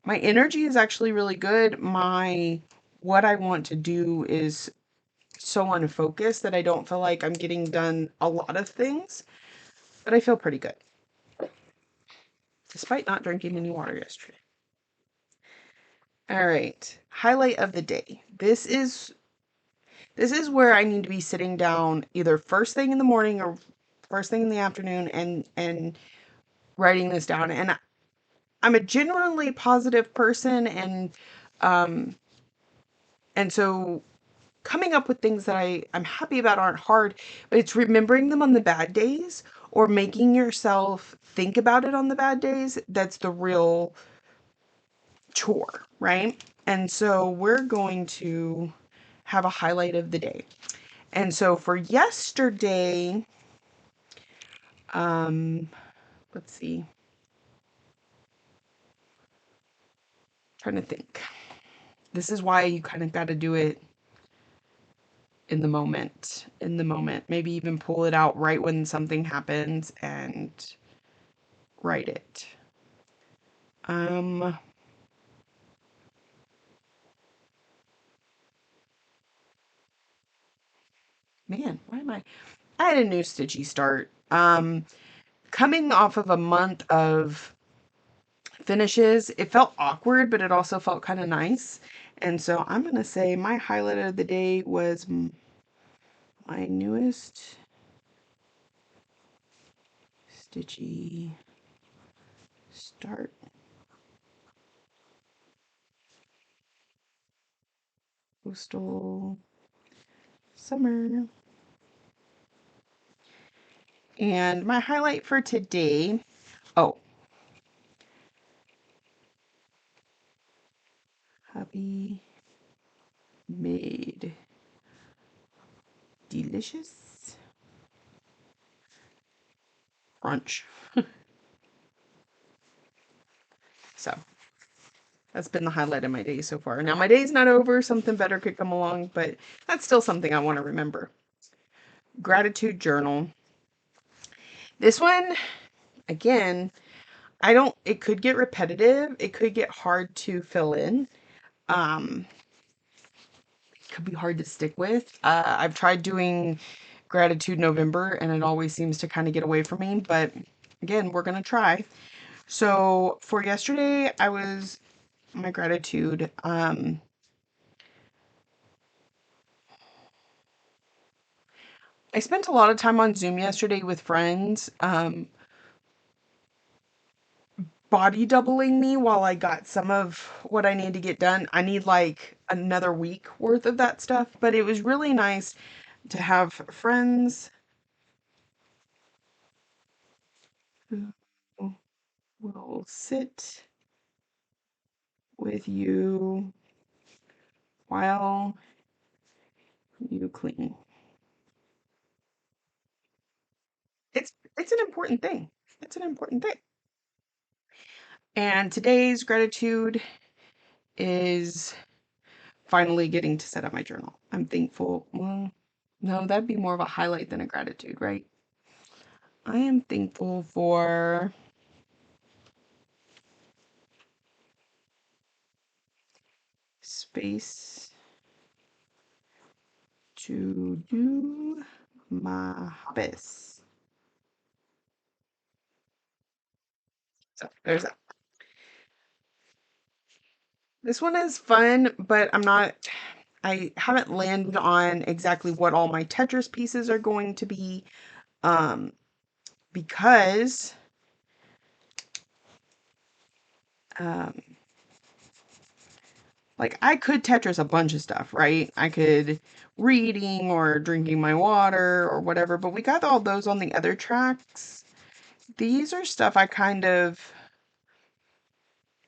S1: My energy is actually really good. What I want to do is so unfocused that I don't feel like I'm getting done a lot of things, but I feel pretty good. Despite not drinking any water yesterday. All right, highlight of the day. This is where I need to be sitting down either first thing in the morning or first thing in the afternoon and writing this down. And I'm a generally positive person, and so coming up with things that I'm happy about aren't hard, but it's remembering them on the bad days or making yourself think about it on the bad days. That's the real chore, right? And so we're going to have a highlight of the day. And so for yesterday, let's see, trying to think. This is why you kind of got to do it in the moment, maybe even pull it out right when something happens and write it. Man, why am I had a new Stitchy start. Coming off of a month of finishes, it felt awkward, but it also felt kind of nice. And so I'm going to say my highlight of the day was my newest Stitchy start. Coastal Summer. And my highlight for today, oh, hubby made delicious brunch. So that's been the highlight of my day so far. Now my day's not over, something better could come along, but that's still something I want to remember. Gratitude journal. This one, again, it could get repetitive. It could get hard to fill in. It could be hard to stick with. I've tried doing Gratitude November and it always seems to kind of get away from me, but again, we're going to try. So for yesterday, my gratitude. I spent a lot of time on Zoom yesterday with friends, body doubling me while I got some of what I need to get done. I need like another week worth of that stuff, but it was really nice to have friends who will sit with you while you clean. It's an important thing. It's an important thing. And today's gratitude is finally getting to set up my journal. I'm thankful. Well, no, that'd be more of a highlight than a gratitude, right? I am thankful for space to do my best. So there's that. This one is fun, but I haven't landed on exactly what all my Tetris pieces are going to be, um, because um, like I could Tetris a bunch of stuff, right? I could reading or drinking my water or whatever, but we got all those on the other tracks. These are stuff I kind of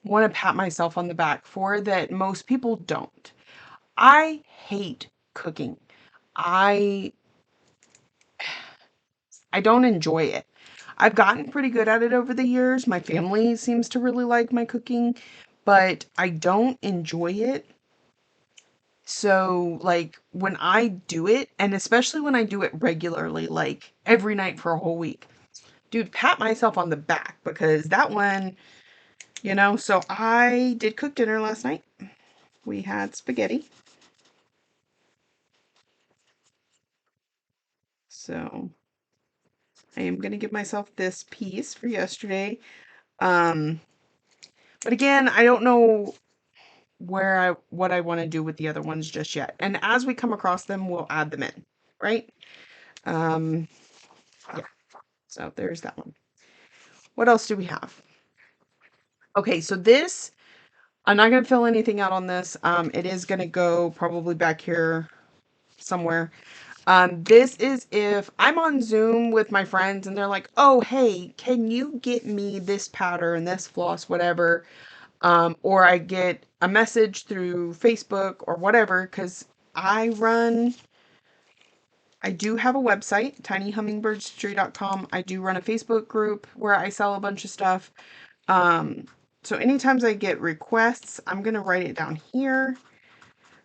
S1: want to pat myself on the back for that most people don't. I hate cooking. I I don't enjoy it. I've gotten pretty good at it over the years. My family seems to really like my cooking, but I don't enjoy it. So, like, when I do it, and especially when I do it regularly, like every night for a whole week, dude, pat myself on the back because that one, so I did cook dinner last night. We had spaghetti. So I am going to give myself this piece for yesterday. Um, but again, I don't know what I want to do with the other ones just yet. And as we come across them, we'll add them in, right? Um, yeah. So there's that one. What else do we have? Okay, so this, I'm not going to fill anything out on this. It is going to go probably back here somewhere. This is if I'm on Zoom with my friends and they're like, oh, hey, can you get me this powder and this floss, whatever? Or I get a message through Facebook or whatever, because I do have a website, tinyhummingbirdstitchery.com. I do run a Facebook group where I sell a bunch of stuff. Um, so anytime I get requests, I'm going to write it down here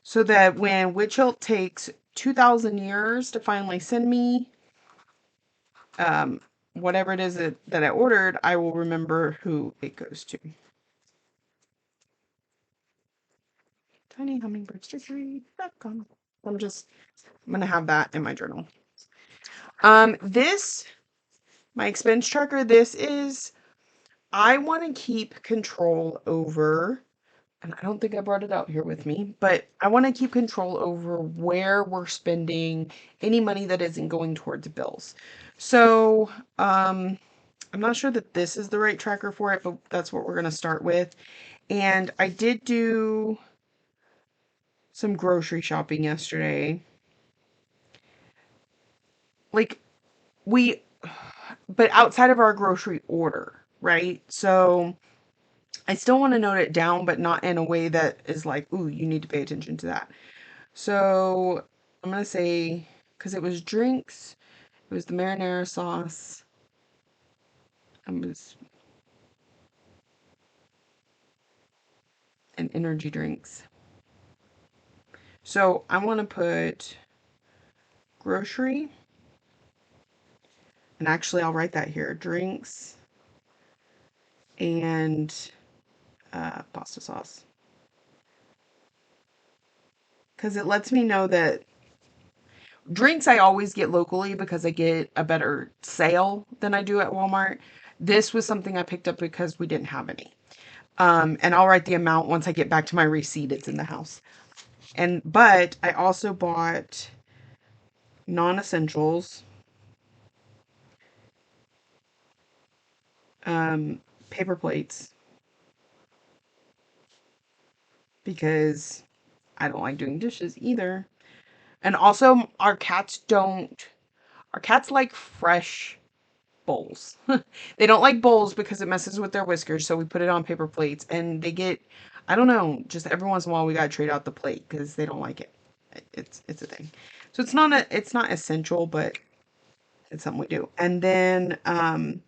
S1: so that when Witch Hilt takes 2,000 years to finally send me um, whatever it is that I ordered, I will remember who it goes to. tinyhummingbirdstitchery.com. I'm going to have that in my journal. This, my expense tracker, I want to keep control over, and I don't think I brought it out here with me, but I want to keep control over where we're spending any money that isn't going towards bills. So, I'm not sure that this is the right tracker for it, but that's what we're going to start with. And I did do some grocery shopping yesterday. Like, but outside of our grocery order, right? So I still want to note it down, but not in a way that is like, ooh, you need to pay attention to that. So I'm going to say, because it was drinks, it was the marinara sauce, it was, and energy drinks. So I want to put grocery, and actually I'll write that here, drinks and pasta sauce. Because it lets me know that drinks I always get locally because I get a better sale than I do at Walmart. This was something I picked up because we didn't have any. And I'll write the amount once I get back to my receipt. It's in the house. But I also bought non-essentials, paper plates, because I don't like doing dishes either. And also our cats like fresh bowls. They don't like bowls because it messes with their whiskers, so we put it on paper plates and they get, I don't know, just every once in a while we gotta trade out the plate because they don't like it. It's a thing. So it's not essential, but it's something we do. And then we're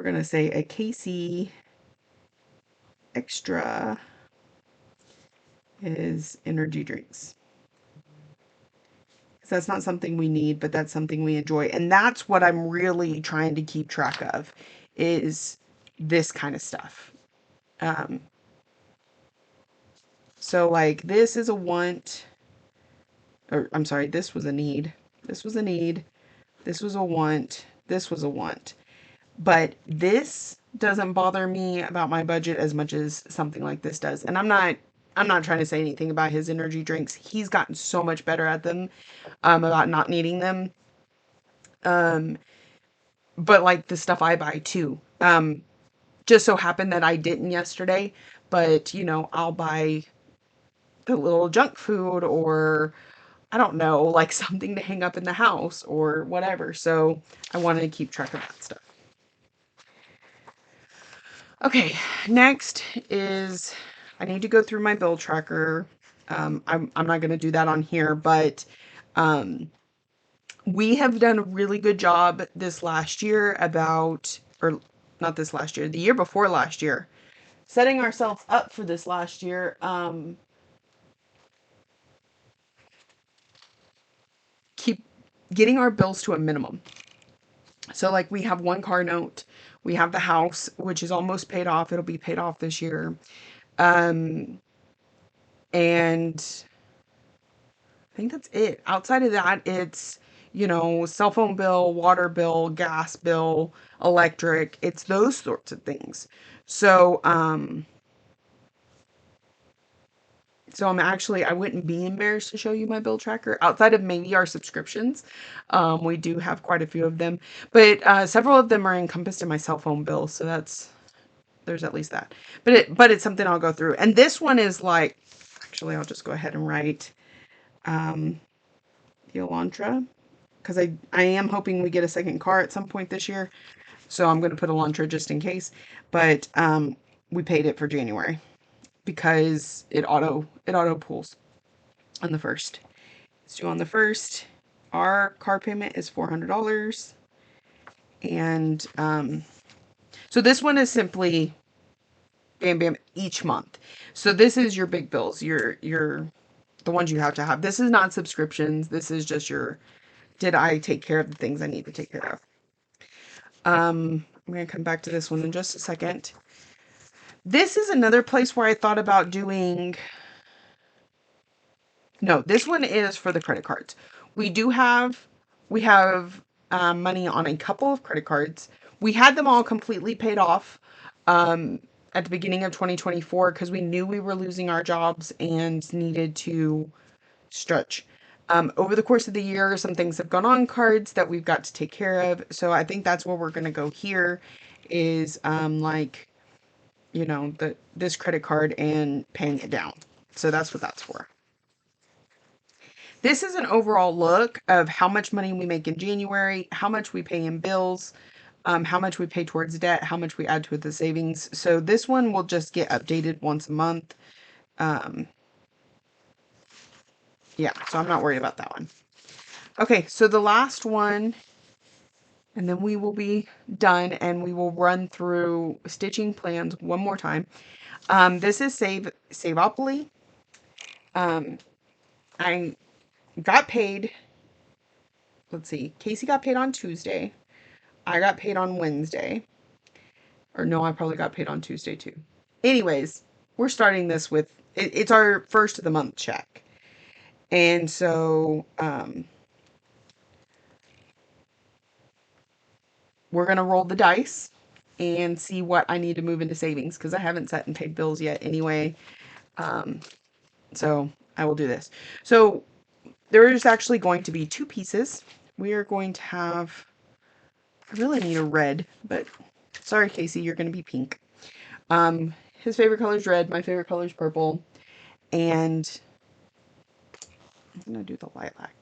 S1: gonna say a KC extra is energy drinks. Because that's not something we need, but that's something we enjoy. And that's what I'm really trying to keep track of, is this kind of stuff. So like this is a want. or I'm sorry, this was a need. This was a need. This was a want. This was a want. But this doesn't bother me about my budget as much as something like this does. And I'm not trying to say anything about his energy drinks. He's gotten so much better at them, about not needing them. Um, but like the stuff I buy too. Just so happened that I didn't yesterday, but I'll buy the little junk food, or I don't know, like something to hang up in the house or whatever. So I wanted to keep track of that stuff. Okay, next is I need to go through my bill tracker. I'm not going to do that on here, but um, we have done a really good job this last year or not this last year, the year before last year, setting ourselves up for this last year. Keep getting our bills to a minimum. So, like, we have one car note, we have the house, which is almost paid off. It'll be paid off this year. Um, and I think that's it. Outside of that, it's, cell phone bill, water bill, gas bill, electric. It's those sorts of things. So, I wouldn't be embarrassed to show you my bill tracker outside of maybe our subscriptions. We do have quite a few of them, but several of them are encompassed in my cell phone bill. So there's at least that. But it's something I'll go through. And this one is like, actually, I'll just go ahead and write the Elantra, because I am hoping we get a second car at some point this year. So I'm going to put Elantra just in case. But we paid it for January because it auto pulls on the first. It's due on the first. Our car payment is $400, and so this one is simply bam bam each month. So this is your big bills, your the ones you have to have. This is not subscriptions. This is just your, did I take care of the things I need to take care of. I'm gonna come back to this one in just a second. This is another place where I thought about doing. No, this one is for the credit cards. We do have, we have money on a couple of credit cards. We had them all completely paid off at the beginning of 2024 because we knew we were losing our jobs and needed to stretch. Over the course of the year, some things have gone on cards that we've got to take care of. So I think that's where we're going to go here is like, this credit card and paying it down. So that's what that's for. This is an overall look of how much money we make in January, how much we pay in bills, how much we pay towards debt, how much we add to the savings. So this one will just get updated once a month. Yeah, so I'm not worried about that one. Okay, so the last one, and then we will be done and we will run through stitching plans one more time. This is Saveopoly. I got paid. Let's see. Casey got paid on Tuesday. I got paid on Wednesday. Or no, I probably got paid on Tuesday too. Anyways, we're starting this with it's our first of the month check. And so we're going to roll the dice and see what I need to move into savings because I haven't set and paid bills yet anyway. So I will do this. So there is actually going to be two pieces. We are going to have, I really need a red, but sorry, Casey, you're going to be pink. His favorite color is red. My favorite color is purple. And I'm going to do the lilac.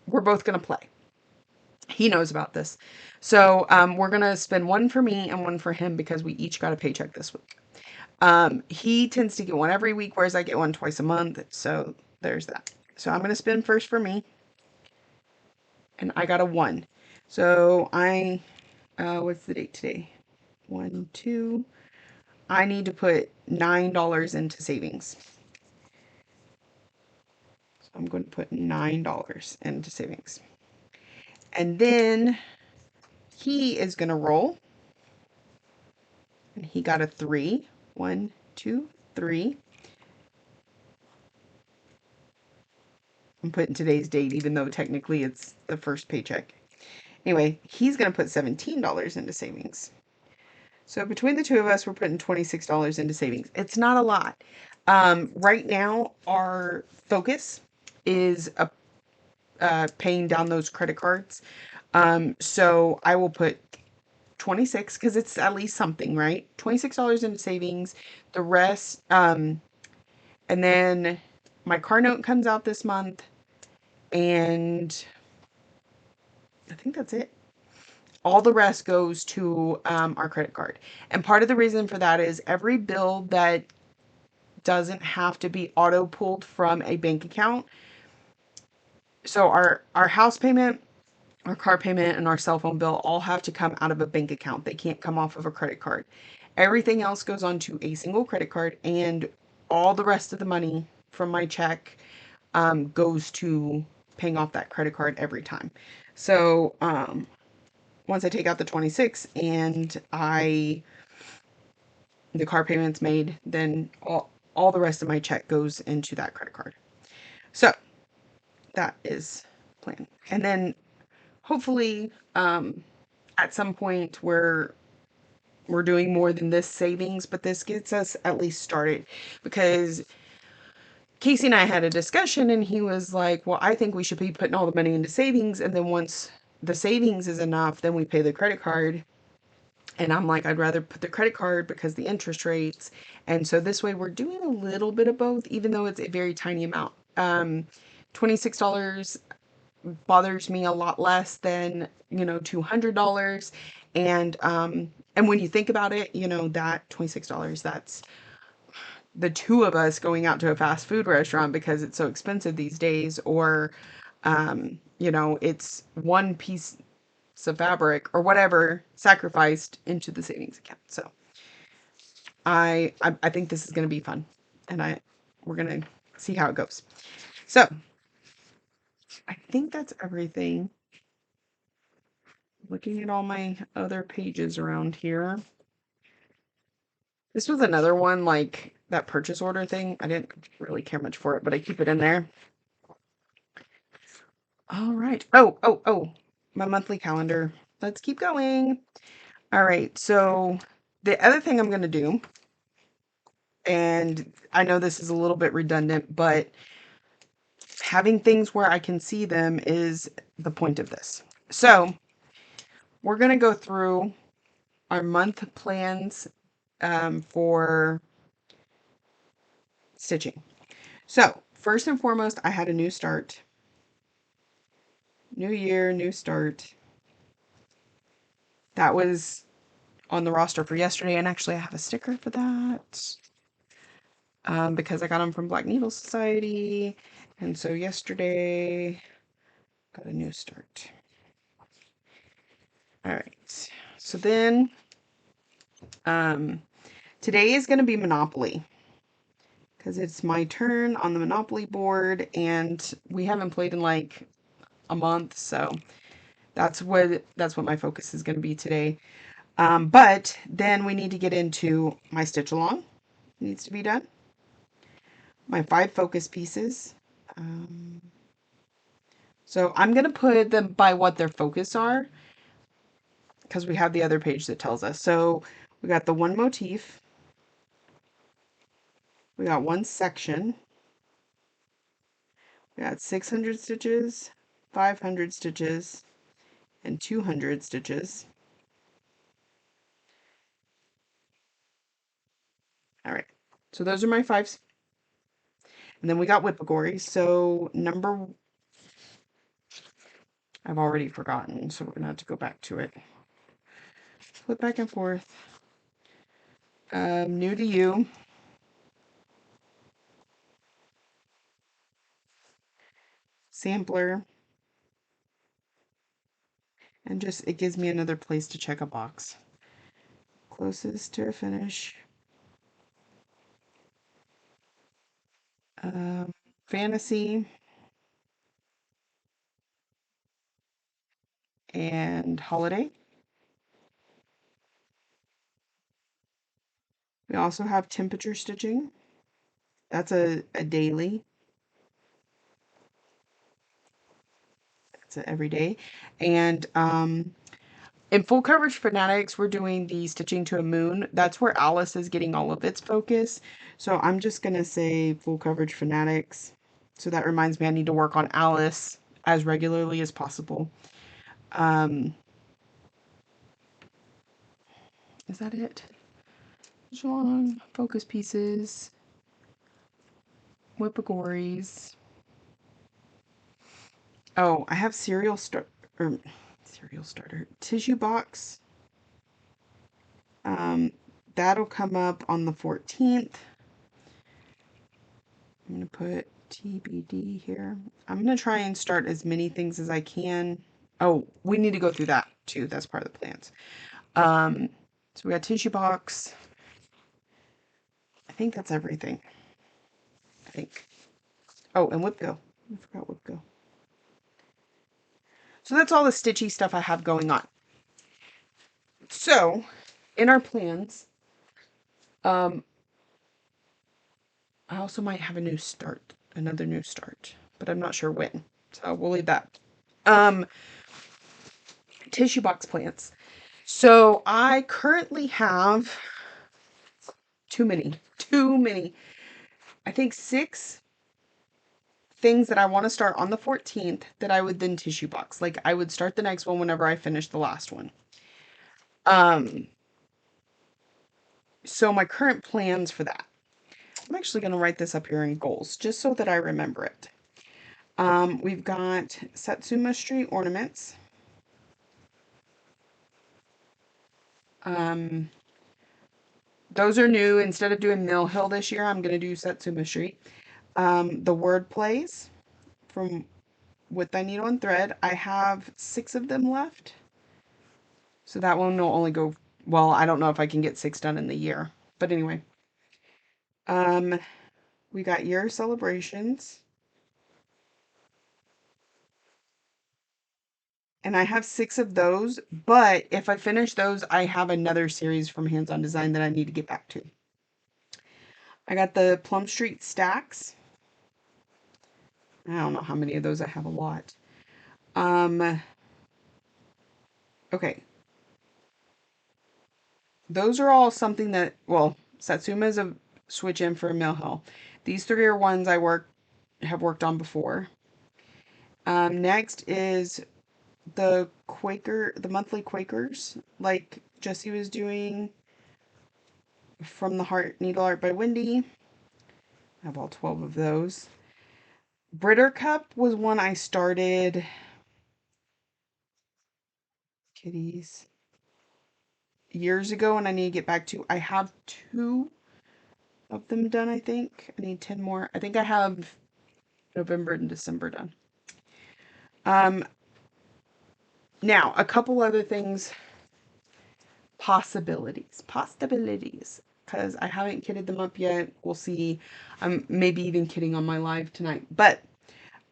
S1: We're both going to play. He knows about this. So we're going to spend one for me and one for him because we each got a paycheck this week. He tends to get one every week, whereas I get one twice a month. So there's that. So I'm going to spend first for me. And I got a 1. So what's the date today? 1, 2. I need to put $9 into savings. So I'm going to put $9 into savings. And then he is going to roll. And he got a 3. 1, 2, 3. I'm putting today's date, even though technically it's the first paycheck. Anyway, he's going to put $17 into savings. So between the two of us, we're putting $26 into savings. It's not a lot. Right now, our focus is paying down those credit cards. So I will put 26 because it's at least something, right? $26 into savings. The rest, and then my car note comes out this month, and I think that's it. All the rest goes to our credit card. And part of the reason for that is every bill that doesn't have to be auto pulled from a bank account. So our house payment, our car payment, and our cell phone bill all have to come out of a bank account. They can't come off of a credit card. Everything else goes onto a single credit card, and all the rest of the money from my check goes to paying off that credit card every time. So once I take out the 26 and the car payment's made, then all the rest of my check goes into that credit card. So that is plan. And then hopefully at some point we're doing more than this savings, but this gets us at least started, because Casey and I had a discussion and he was like, well, I think we should be putting all the money into savings, and then once the savings is enough, then we pay the credit card. And I'm like, I'd rather put the credit card because the interest rates. And so this way we're doing a little bit of both, even though it's a very tiny amount. $26 bothers me a lot less than, $200. And when you think about it, that $26, that's the two of us going out to a fast food restaurant because it's so expensive these days, or, it's one piece of fabric or whatever sacrificed into the savings account. So I think this is going to be fun, and we're going to see how it goes. So I think that's everything. Looking at all my other pages around here. This was another one, like that purchase order thing. I didn't really care much for it, but I keep it in there. All right. Oh, my monthly calendar. Let's keep going. All right. So the other thing I'm going to do, and I know this is a little bit redundant, but having things where I can see them is the point of this. So we're going to go through our month plans for stitching. So first and foremost, I had a new start. New year, new start. That was on the roster for yesterday, and actually I have a sticker for that because I got them from Black Needle Society. And so yesterday, got a new start. All right. So then today is going to be Monopoly, because it's my turn on the Monopoly board, and we haven't played in like a month, so that's what my focus is going to be today. But then we need to get into my stitch along. Needs to be done. My 5 focus pieces. So I'm going to put them by what their focus are, because we have the other page that tells us. So we got the one motif. We got one section. We got 600 stitches, 500 stitches, and 200 stitches. All right. So those are my 5s. And then we got whipagori. So I've already forgotten, so we're going to have to go back to it. Flip back and forth. New to you. Sampler. And just, it gives me another place to check a box. Closest to a finish. Fantasy. And holiday. We also have temperature stitching. That's a daily. That's it every day. And in Full Coverage Fanatics, we're doing the Stitching to a Moon. That's where Alice is getting all of its focus. So I'm just going to say Full Coverage Fanatics. So that reminds me I need to work on Alice as regularly as possible. Is that it? Long focus pieces. Whippagories. Oh, I have cereal starter. Tissue box. That'll come up on the 14th. I'm going to put TBD here. I'm going to try and start as many things as I can. Oh, we need to go through that too. That's part of the plans. So we got tissue box. I think that's everything. I think. Oh, and whip go. I forgot whip go. So that's all the stitchy stuff I have going on. So in our plans, I also might have another new start, but I'm not sure when. So we'll leave that. Tissue box plants. So I currently have too many. I think 6 things that I want to start on the 14th that I would then tissue box. Like I would start the next one whenever I finish the last one. So my current plans for that. I'm actually going to write this up here in goals just so that I remember it. We've got Satsuma Street ornaments. Those are new. Instead of doing Mill Hill this year, I'm going to do Satsuma Street. The word plays from With Thy Needle and Thread. I have 6 of them left. So that one will only go, well, I don't know if I can get 6 done in the year. But anyway. We got Year Celebrations. And I have 6 of those, but if I finish those, I have another series from Hands On Design that I need to get back to. I got the Plum Street stacks. I don't know how many of those I have, a lot. Okay. Those are all something that, well, Satsuma is a switch in for a Mill Hill. These 3 are ones I have worked on before. Next is the monthly Quakers, like Jessie was doing from the Needle Art by Wendy. I have all 12 of those. Britter Cup was one I started. Kitties. Years ago, and I need to get back to. I have 2 of them done, I think. I need 10 more. I think I have November and December done. Now, a couple other things. Possibilities. Because I haven't kitted them up yet. We'll see. I'm maybe even kidding on my live tonight. But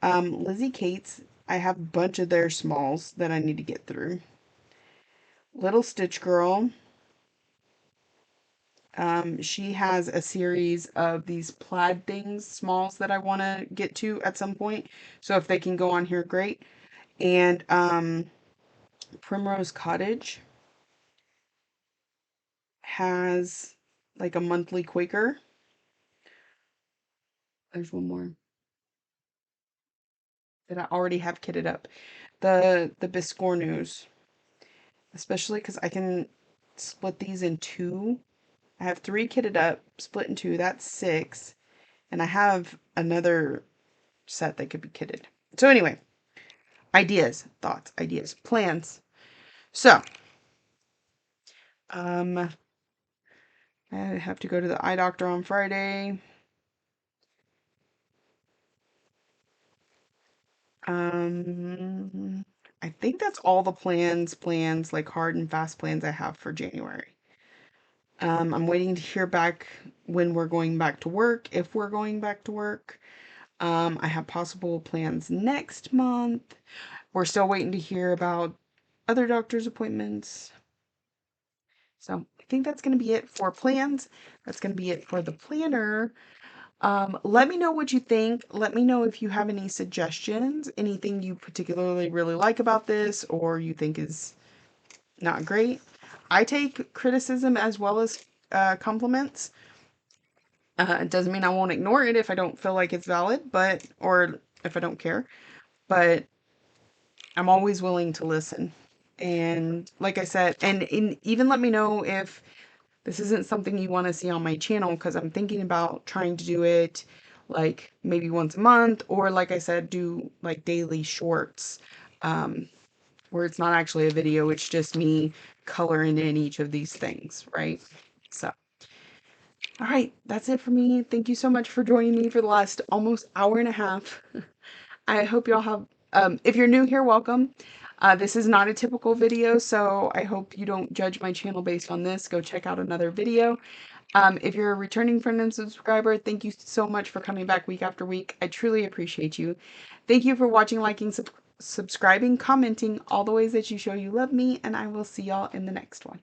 S1: Lizzie Kate's, I have a bunch of their smalls that I need to get through. Little Stitch Girl. She has a series of these plaid things, smalls, that I want to get to at some point. So if they can go on here, great. And Primrose Cottage has like a monthly Quaker. There's one more that I already have kitted up. The Biscornus, especially because I can split these in 2. I have 3 kitted up, split in 2. That's 6. And I have another set that could be kitted. So anyway, ideas, thoughts, ideas, plans. So, I have to go to the eye doctor on Friday. I think that's all the plans, like hard and fast plans I have for January. I'm waiting to hear back when we're going back to work, if we're going back to work. I have possible plans next month. We're still waiting to hear about other doctor's appointments. So I think that's going to be it for plans. That's going to be it for the planner. Let me know what you think. Let me know if you have any suggestions, anything you particularly really like about this or you think is not great. I take criticism as well as compliments. It doesn't mean I won't ignore it if I don't feel like it's valid, but or if I don't care. But I'm always willing to listen. And like I said, and even let me know if this isn't something you want to see on my channel, because I'm thinking about trying to do it like maybe once a month, or like I said, do like daily shorts, where it's not actually a video, it's just me coloring in each of these things, right? So, all right, that's it for me. Thank you so much for joining me for the last almost hour and a half. I hope y'all have, if you're new here, welcome. This is not a typical video, so I hope you don't judge my channel based on this. Go check out another video. If you're a returning friend and subscriber, thank you so much for coming back week after week. I truly appreciate you. Thank you for watching, liking, subscribing, commenting, all the ways that you show you love me, and I will see y'all in the next one.